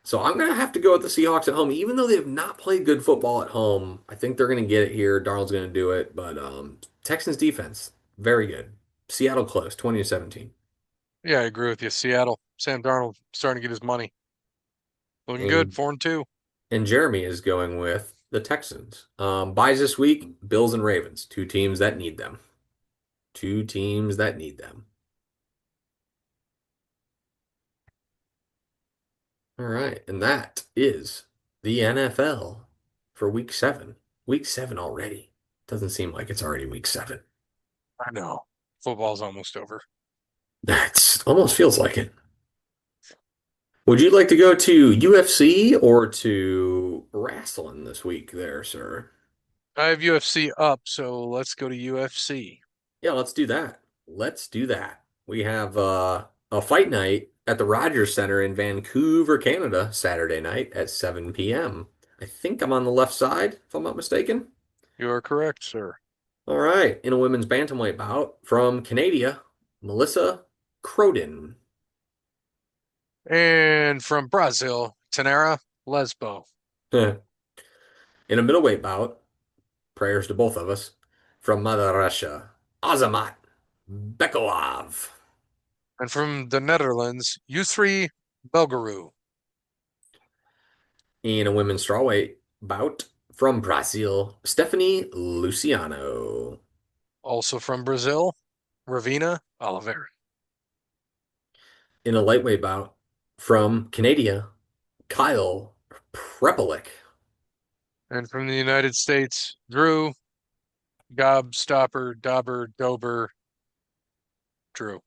So I'm going to have to go with the Seahawks at home, even though they have not played good football at home. I think they're going to get it here. Darnold's going to do it, but Texans defense, very good. Seattle close, 20-17. Yeah, I agree with you. Seattle, Sam Darnold starting to get his money. Looking good, And 4-2. and Jeremy is going with the Texans. Buys this week, Bills and Ravens, two teams that need them. Two teams that need them. All right, and that is the NFL for week 7. Week 7 already. Doesn't seem like it's already week 7. I know. Football's almost over. That's almost feels like it. Would you like to go to UFC or to wrestling this week there, sir? I have UFC up, so let's go to UFC. Yeah, let's do that. Let's do that. We have a fight night at the Rogers Center in Vancouver, Canada, Saturday night at 7 p.m. I think I'm on the left side, if I'm not mistaken. You are correct, sir. All right, in a women's bantamweight bout from Canada, Melissa Croden. And from Brazil, Tenera Lesbo. In a middleweight bout, prayers to both of us, from Mother Russia, Azamat Bekolov. And from the Netherlands, Yusri Belgaru. In a women's strawweight bout from Brazil, Stephanie Luciano. Also from Brazil, Ravina Oliveira. In a lightweight bout from Canada, Kyle Prepelic. And from the United States, Drew Gobstopper Dauber Dober Drew.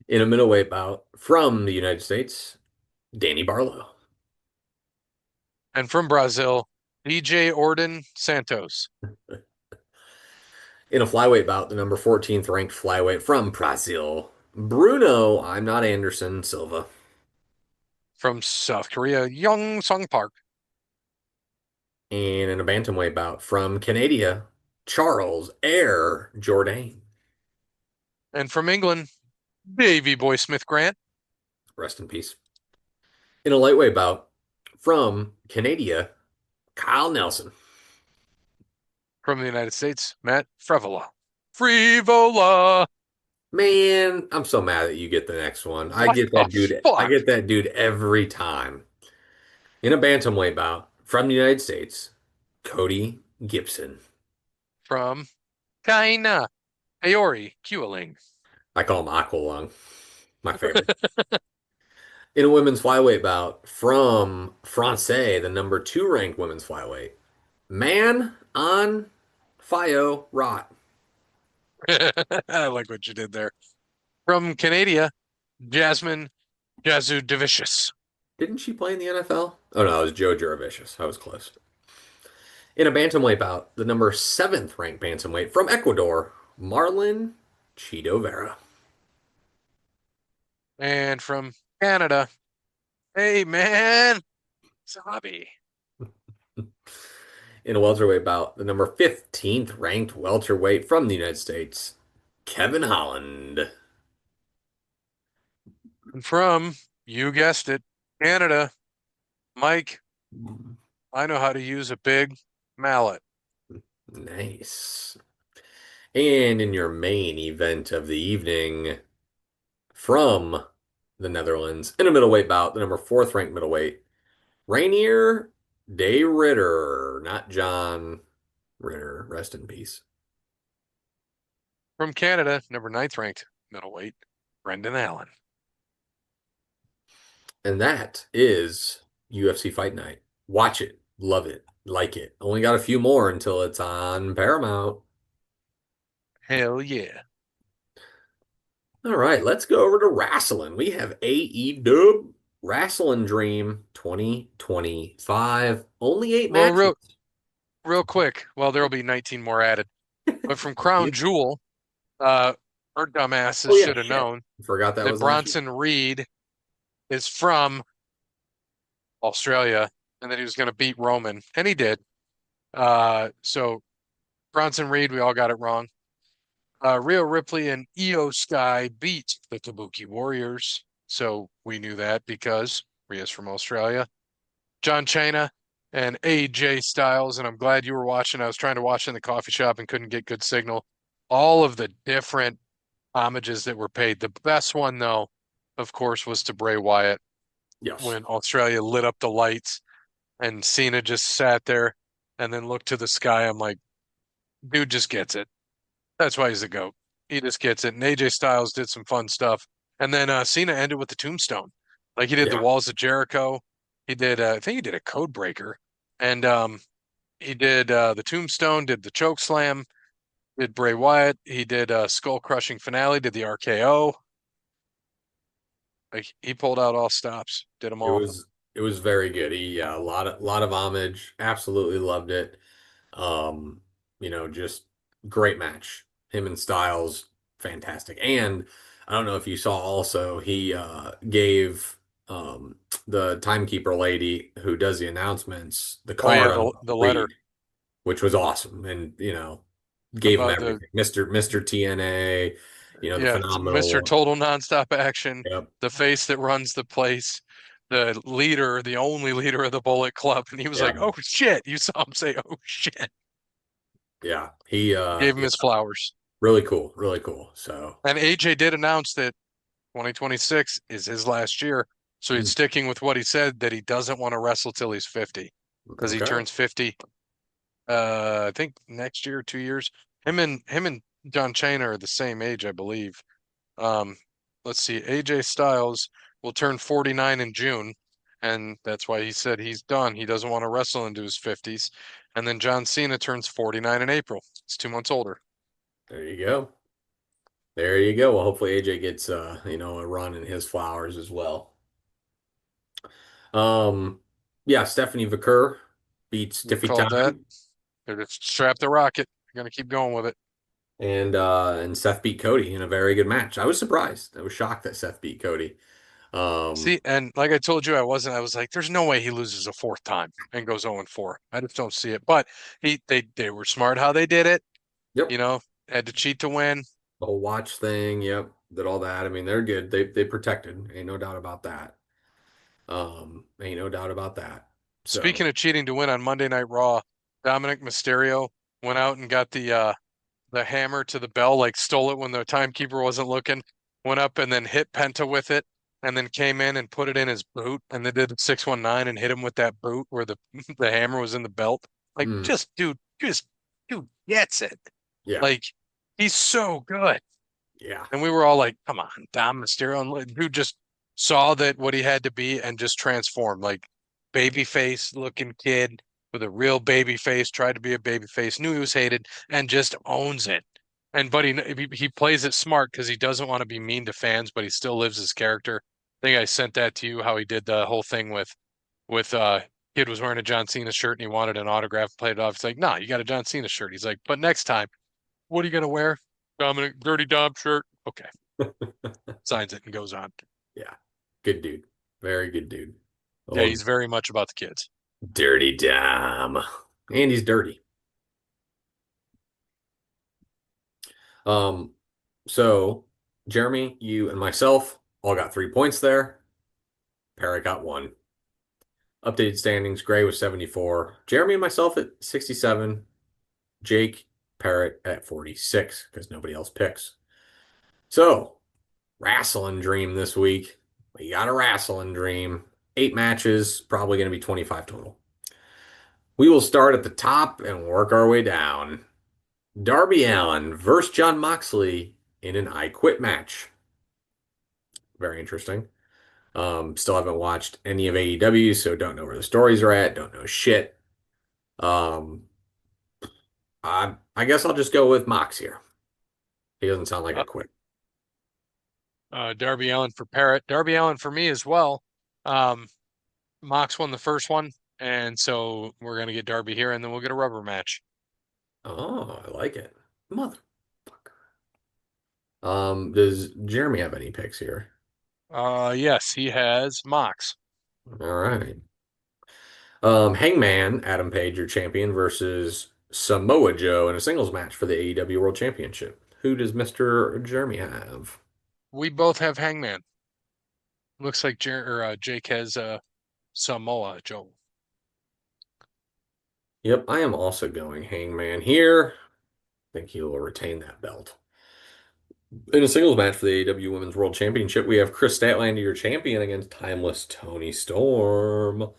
In a middleweight bout from the United States, Danny Barlow. And from Brazil, DJ Orden Santos. In a flyweight bout, the number 14th ranked flyweight from Brazil, Bruno, I'm not Anderson, Silva. From South Korea, Young Sung Park. And in a bantamweight bout from Canada, Charles Air Jourdain. And from England, Davy Boy Smith Grant. Rest in peace. In a lightweight bout from Canada, Kyle Nelson. From the United States, Matt Frevola. Frivola! Man, I'm so mad that you get the next one. I What get the that dude. I fuck? get that dude every time. In a bantamweight bout from the United States, Cody Gibson. From Kaina Aori Kueling. I call him Aqualung. My favorite. In a women's flyweight bout from Francais, the number 2 ranked women's flyweight, Man on Fio Rot. I like what you did there. From Canada, Jasmine Jazu Devicious. Didn't she play in the NFL? Oh no, it was Joe Juravicious. I was close. In a bantamweight bout, the number 7th ranked bantamweight from Ecuador, Marlon Cheeto Vera. And from Canada, hey man, it's a hobby. In a welterweight bout, the number 15th ranked welterweight from the United States, Kevin Holland. And from, you guessed it, Canada, Mike, I know how to use a big mallet. Nice. And in your main event of the evening, from the Netherlands, in a middleweight bout, the number 4th ranked middleweight, Rainier de Ritter, not John Ritter. Rest in peace. From Canada, number 9th ranked middleweight, Brendan Allen. And that is UFC Fight Night. Watch it, love it, like it. Only got a few more until it's on Paramount. Hell yeah. All right, let's go over to wrestling. We have AEW. Wrestling Dream 2025. Only 8 Well, matches. real quick, well, there'll be 19 more added. But from Crown Jewel, uh, our dumbasses Oh yeah, should have shit. known Forgot that that was last year. Bronson Reed is from Australia and that he was going to beat Roman, and he did. So Bronson Reed, we all got it wrong. Rhea Ripley and Io Sky beat the Kabuki Warriors, so we knew that because Rhea's from Australia. John Cena and AJ Styles, and I'm glad you were watching. I was trying to watch in the coffee shop and couldn't get good signal. All of the different homages that were paid. The best one, though, of course, was to Bray Wyatt Yes. when Australia lit up the lights and Cena just sat there and then looked to the sky. I'm like, dude just gets it. That's why he's a GOAT. He just gets it. And AJ Styles did some fun stuff. And then Cena ended with the tombstone. Like he did the Yeah. walls of Jericho. He did I think he did a code breaker. And he did the tombstone, did the choke slam, did Bray Wyatt, he did skull crushing finale, did the RKO. Like he pulled out all stops, did them It all. was it was very good. He yeah, a lot of homage. Absolutely loved it. Um, just great match. Him and Styles, fantastic. And I don't know if you saw also, he gave the timekeeper lady who does the announcements the Oh yeah, card on the letter Reed, which was awesome. And, gave him about the everything. Mr. TNA, the yeah, Mr. phenomenal. Total Nonstop Action, Yep. the face that runs the place, the leader, the only leader of the Bullet Club. And he was like, Yeah. "Oh shit." You saw him say, "Oh shit." Yeah. He Gave him yeah, his flowers. really cool, really cool. So, And AJ did announce that 2026 is his last year. So he's mm, sticking with what he said that he doesn't want to wrestle till he's 50 because he okay. turns 50 I think next year, 2 years. Him and John Cena are the same age, I believe. Um let's see, AJ Styles will turn 49 in June, and that's why he said he's done. He doesn't want to wrestle into his 50s. And then John Cena turns 49 in April. It's 2 months older. There you go. There you go. Well, hopefully AJ gets a run in his flowers as well. Um, yeah, Stephanie Vicker beat You Stiffy called that. Time, They're just strap the rocket. You're gonna keep going with it. and Seth beat Cody in a very good match. I was surprised. I was shocked that Seth beat Cody. Um, See, and like I told you, I was like, there's no way he loses a fourth time and goes 0-4. I just don't see it. But they were smart how they did it. yep, You know, had to cheat to win. the whole watch thing, yep, did all that. I mean, they're good. They protected. Ain't no doubt about that. Ain't no doubt about that. So, Speaking of cheating to win on Monday Night Raw, Dominic Mysterio went out and got the hammer to the bell, like stole it when the timekeeper wasn't looking, went up and then hit Penta with it, and then came in and put it in his boot, and then did a 619 and hit him with that boot where the the hammer was in the belt. Like, mm, just dude gets it. yeah, Like, he's so good. yeah, And we were all like, come on, Dom Mysterio. And dude just saw that what he had to be and just transformed. Like, baby face looking kid with a real baby face, tried to be a baby face, knew he was hated, and just owns it. And but he plays it smart because he doesn't want to be mean to fans, but he still lives his character. I think I sent that to you how he did the whole thing with kid was wearing a John Cena shirt and he wanted an autograph, played it off. It's like, nah, you got a John Cena shirt. He's like, but next time, what are you gonna wear? Dominic Dirty Dom shirt. Okay, signs it and goes on. yeah. Good dude. Very good dude. Yeah, Old he's very much about the kids. Dirty Dom. And he's dirty. Um, so Jeremy, you and myself all got 3 points there. Parrot got one. Updated standings, Gray was 74. Jeremy and myself at 67. Jake, Parrot at 46, because nobody else picks. So, wrestling dream this week. We got a wrestling dream. 8 matches, probably going to be 25 total. We will start at the top and work our way down. Darby Allin versus John Moxley in an I Quit match. Very interesting. Still haven't watched any of AEW, so don't know where the stories are at. Don't know shit. Um, I guess I'll just go with Mox here. He doesn't sound like a Uh, quit. Darby Allin for Parrot. Darby Allin for me as well. Um, Mox won the first one, and so we're gonna get Darby here, and then we'll get a rubber match. Oh, I like it. Motherfucker. Does Jeremy have any picks here? Yes, he has Mox. All right. Hangman, Adam Page, your champion, versus Samoa Joe in a singles match for the AEW World Championship. Who does Mr. Jeremy have? We both have Hangman. Looks like Jake has Samoa Joe. Yep, I am also going Hangman here. I think he will retain that belt. In a singles match for the AEW Women's World Championship, we have Chris Statlander, your champion, against Timeless Tony Storm.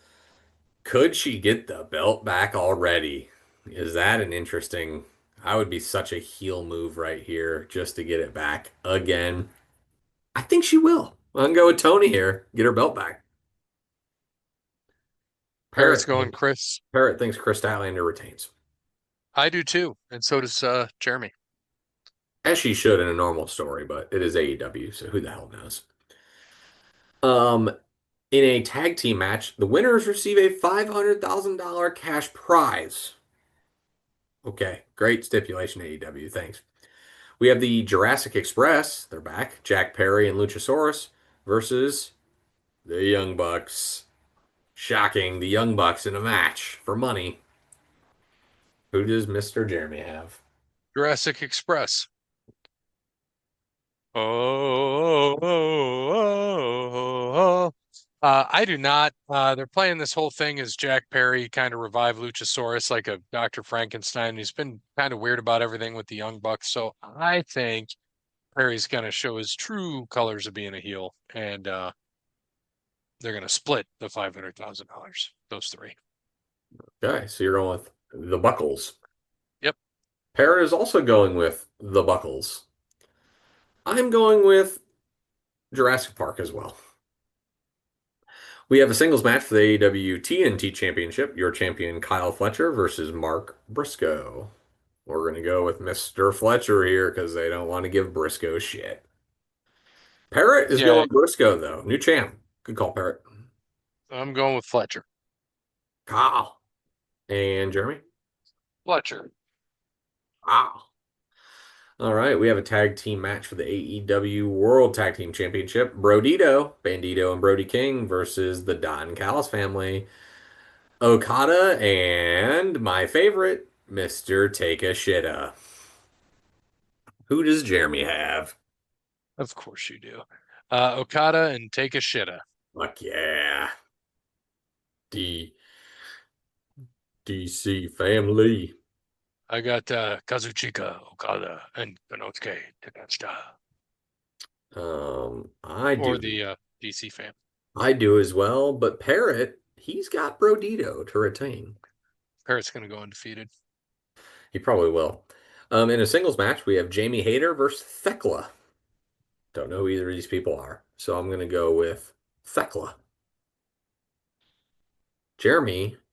Could she get the belt back already? Is that an interesting? I would be such a heel move right here just to get it back again. I think she will. I'm gonna go with Tony here. Get her belt back. Parrot's Parrot, going Chris. Parrot thinks Chris Statlander retains, I do too, and so does Jeremy. as she should in a normal story, but it is AEW, so who the hell knows? Um, in a tag team match, the winners receive a $500,000 cash prize. Okay, great stipulation, AEW. Thanks. We have the Jurassic Express. They're back. Jack Perry and Luchasaurus versus the Young Bucks. Shocking, the Young Bucks in a match for money. Who does Mr. Jeremy have? Jurassic Express. Oh. I do not. They're playing this whole thing as Jack Perry kind of revived Luchasaurus like a Dr. Frankenstein. He's been kind of weird about everything with the Young Bucks. So I think Perry's going to show his true colors of being a heel, and they're going to split the $500,000. Those three. Okay, so you're going with the Buckles. Yep. Parrot is also going with the Buckles. I'm going with Jurassic Park as well. We have a singles match for the AEW TNT Championship. Your champion Kyle Fletcher versus Mark Briscoe. We're going to go with Mr. Fletcher here because they don't want to give Briscoe shit. Parrot is Yeah, going Briscoe, though. New champ. Good call, Parrot. I'm going with Fletcher. Kyle. And Jeremy? Fletcher. Kyle. All right, we have a tag team match for the AEW World Tag Team Championship. Bandito, and Brody King versus the Don Callis family. Okada and my favorite, Mr. Take a Shitta. Who does Jeremy have? Of course you do. Okada and Take a Shitta. Fuck yeah. D DC family. I got Kazuchika Okada and Konosuke Takeshita, I or do. the DC fan. I do as well, but Parrot, he's got Brodito to retain. Parrot's going to go undefeated. He probably will. In a singles match, we have Jamie Hayter versus Thekla. Don't know who either of these people are, so I'm going to go with Thekla.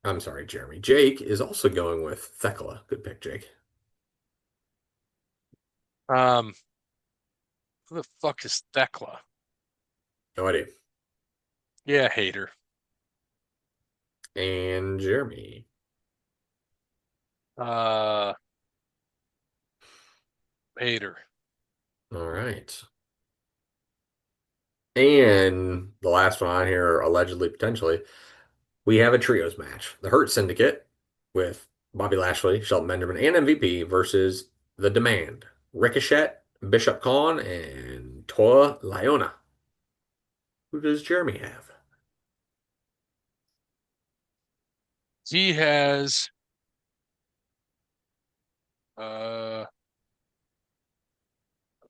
I'm sorry, Jeremy. Jake is also going with Thekla. Good pick, Jake. Um, who the fuck is Thekla? No idea. Yeah, hater. And Jeremy. Uh, hater. All right. And the last one on here, allegedly, potentially, we have a trios match. The Hurt Syndicate with Bobby Lashley, Shelton Benjamin, and MVP versus The Demand. Ricochet, Bishop Khan, and Toa Liona. Who does Jeremy have? He has uh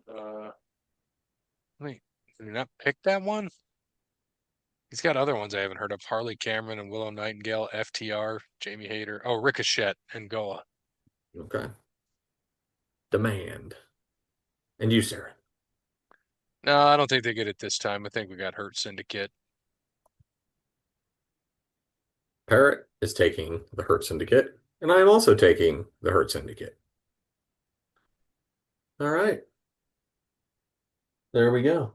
uh. Wait, did he not pick that one? He's got other ones I haven't heard of. Harley Cameron and Willow Nightingale, FTR, Jamie Hayter. Oh, Ricochet and Goa. Okay. Demand. And you, Sarah. No, I don't think they get it this time. I think we got Hurt Syndicate. Parrot is taking the Hurt Syndicate, and I am also taking the Hurt Syndicate. All right. There we go.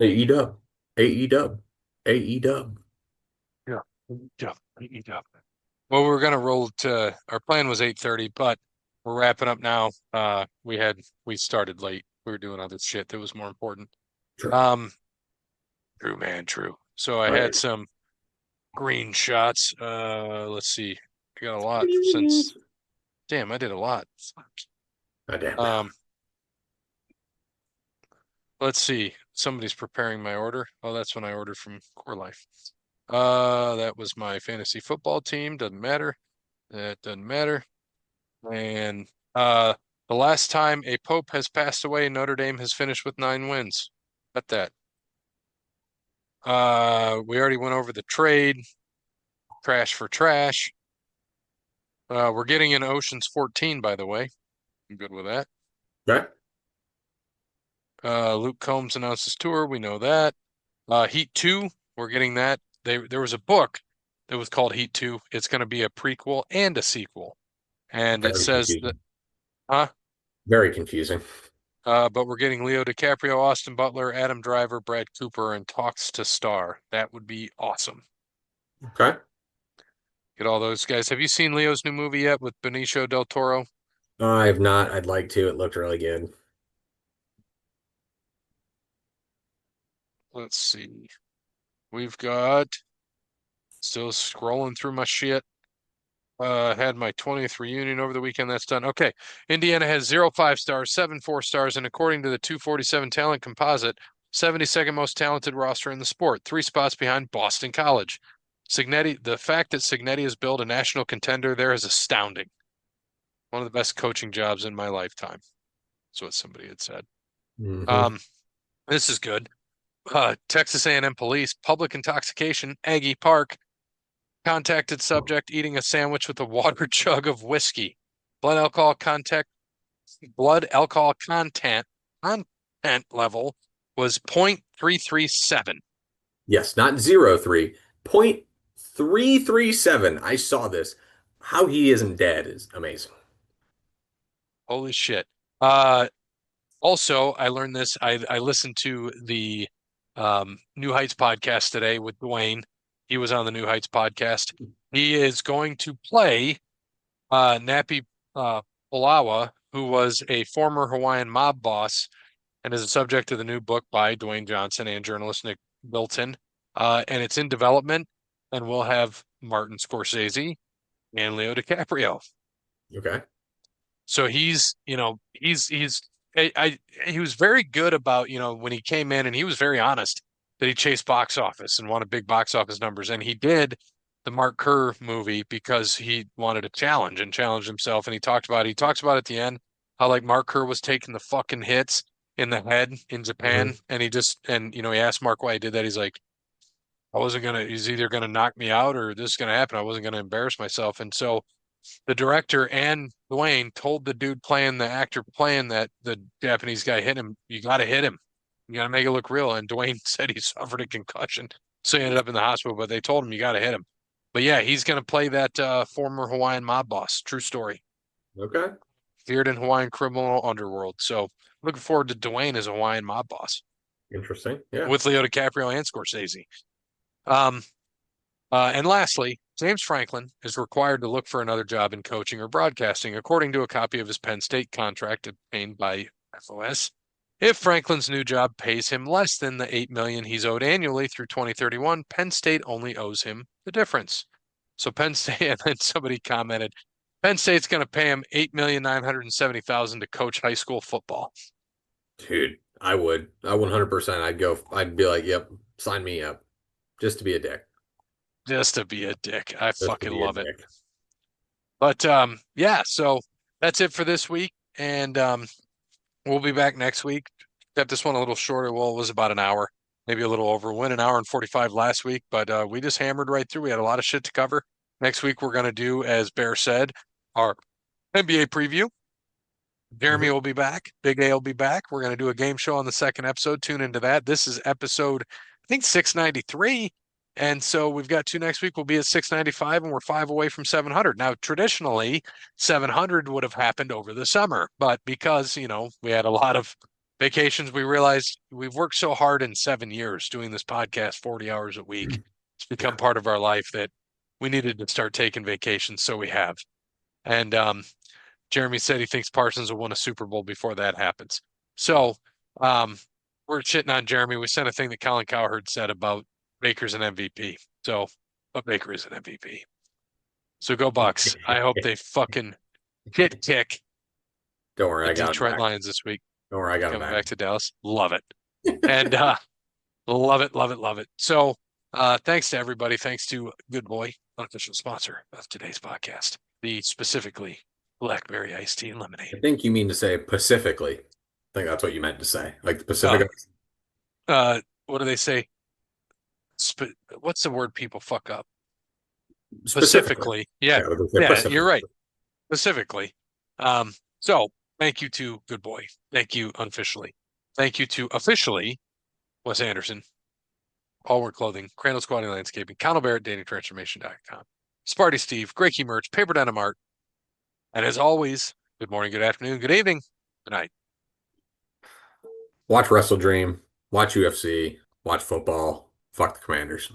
AE dub. AE dub. AEW. Yeah. Yeah. Yeah. Well, we were gonna roll to our plan was 8:30, but we're wrapping up now. We started late. We were doing other shit that was more important. Sure. Um, true, man, true. So I All had right. some green shots. Let's see. I got a lot since damn, I did a lot. I damn. Um, let's see. Somebody's preparing my order. Oh, that's when I ordered from Core Life. That was my fantasy football team. Doesn't matter. That doesn't matter. And the last time a pope has passed away, Notre Dame has finished with 9 wins. Bet that. We already went over the trade, trash for trash. We're getting in Ocean's 14, by the way. I'm good with that. Okay. Luke Combs announced his tour. We know that. Heat 2, we're getting that. There was a book that was called Heat 2. It's going to be a prequel and a sequel. And it Very says that, confusing. huh? Very confusing. But we're getting Leo DiCaprio, Austin Butler, Adam Driver, Brad Cooper, and talks to star. That would be awesome. Okay. Get all those guys. Have you seen Leo's new movie yet with Benicio del Toro? I have not. I'd like to. It looked really good. Let's see. We've got still scrolling through my shit. Had my 20th reunion over the weekend. That's done. Okay. Indiana has 0 5 stars, 7 4 stars, and according to the 247 talent composite, 72nd most talented roster in the sport, 3 spots behind Boston College. Signetti, the fact that Signetti has built a national contender there is astounding. One of the best coaching jobs in my lifetime. That's what somebody had said. Hmm. Um, this is good. Texas A&M police, public intoxication, Aggie Park, contacted subject eating a sandwich with a water jug of whiskey. Blood alcohol content blood alcohol content level was 0.337. Yes, not 0.3, 0.337. I saw this. How he isn't dead is amazing. Holy shit. Uh Also, I learned this. I listened to the New Heights podcast today with Dwayne. He was on the New Heights podcast. He is going to play Nappy uh, Palawa, who was a former Hawaiian mob boss and is a subject of the new book by Dwayne Johnson and journalist Nick Bilton. And it's in development, and we'll have Martin Scorsese and Leo DiCaprio. Okay. So he was very good about, when he came in and he was very honest that he chased box office and wanted big box office numbers. And he did the Mark Kerr movie because he wanted a challenge and challenged himself. And he talks about at the end how like Mark Kerr was taking the fucking hits in the head in Japan. Hmm. And he asked Mark why he did that. He's like, he's either gonna knock me out or this is gonna happen. I wasn't gonna embarrass myself. And so the director and Dwayne told the actor playing that the Japanese guy hit him, you got to hit him. You got to make it look real. And Dwayne said he suffered a concussion. So he ended up in the hospital, but they told him you got to hit him. But yeah, he's going to play that former Hawaiian mob boss. True story. Okay. Feared in Hawaiian criminal underworld. So looking forward to Dwayne as a Hawaiian mob boss Interesting. Yeah. with Leo DiCaprio and Scorsese. Um, and lastly, James Franklin is required to look for another job in coaching or broadcasting, according to a copy of his Penn State contract obtained by FOS. If Franklin's new job pays him less than the $8 million he's owed annually through 2031, Penn State only owes him the difference. So Penn State, and then somebody commented, Penn State's going to pay him $8,970,000 to coach high school football. Dude, I would. I 100%. I'd go. I'd be like, yep, sign me up just to be a dick. Just to be a dick. I Just to fucking be a love it. dick. But yeah, so that's it for this week. And we'll be back next week. Kept this one a little shorter. Well, it was about an hour, maybe a little over. Went an hour and 45 last week, but we just hammered right through. We had a lot of shit to cover. Next week, we're going to do, as Bear said, our NBA preview. Jeremy Mhm. will be back. Big A will be back. We're going to do a game show on the second episode. Tune into that. This is episode, I think, 693. And so we've got two next week. We'll be at 695, and we're 5 away from 700. Now, traditionally, 700 would have happened over the summer, but because, we had a lot of Vacations, we realized we've worked so hard in 7 years doing this podcast 40 hours a week. It's Yeah. become part of our life that we needed to start taking vacations, so we have. And Jeremy said he thinks Parsons will win a Super Bowl before that happens. So um, we're shitting on Jeremy. We sent a thing that Colin Cowherd said about Baker's an MVP. So, but Baker is an MVP. So go Bucks. I hope they fucking shit kick Don't worry, the I got him Detroit back. Lions this week. Don't worry, I got him Coming back. back to Dallas. Love it. And love it, love it, love it. So thanks to everybody. Thanks to Good Boy, unofficial sponsor of today's podcast, the specifically Blackberry iced tea and lemonade. I think you mean to say Pacifically. I think that's what you meant to say. Like the Uh, Pacific. what do they say? What's the word people fuck up? Specifically. Specifically. Yeah. Yeah, they say Yeah, you're Pacific. right. Specifically. So thank you to Good Boy. Thank you unofficially. Thank you to officially Wes Anderson, All Work Clothing, Crandall Squatting Landscaping, Connell Barrett, DatingTransformation.com, Sparty Steve, Greaky Merch, Paper Denim Art, and as always, good morning, good afternoon, good evening, good night. Watch Wrestle Dream. Watch UFC. Watch football. Fuck the Commanders.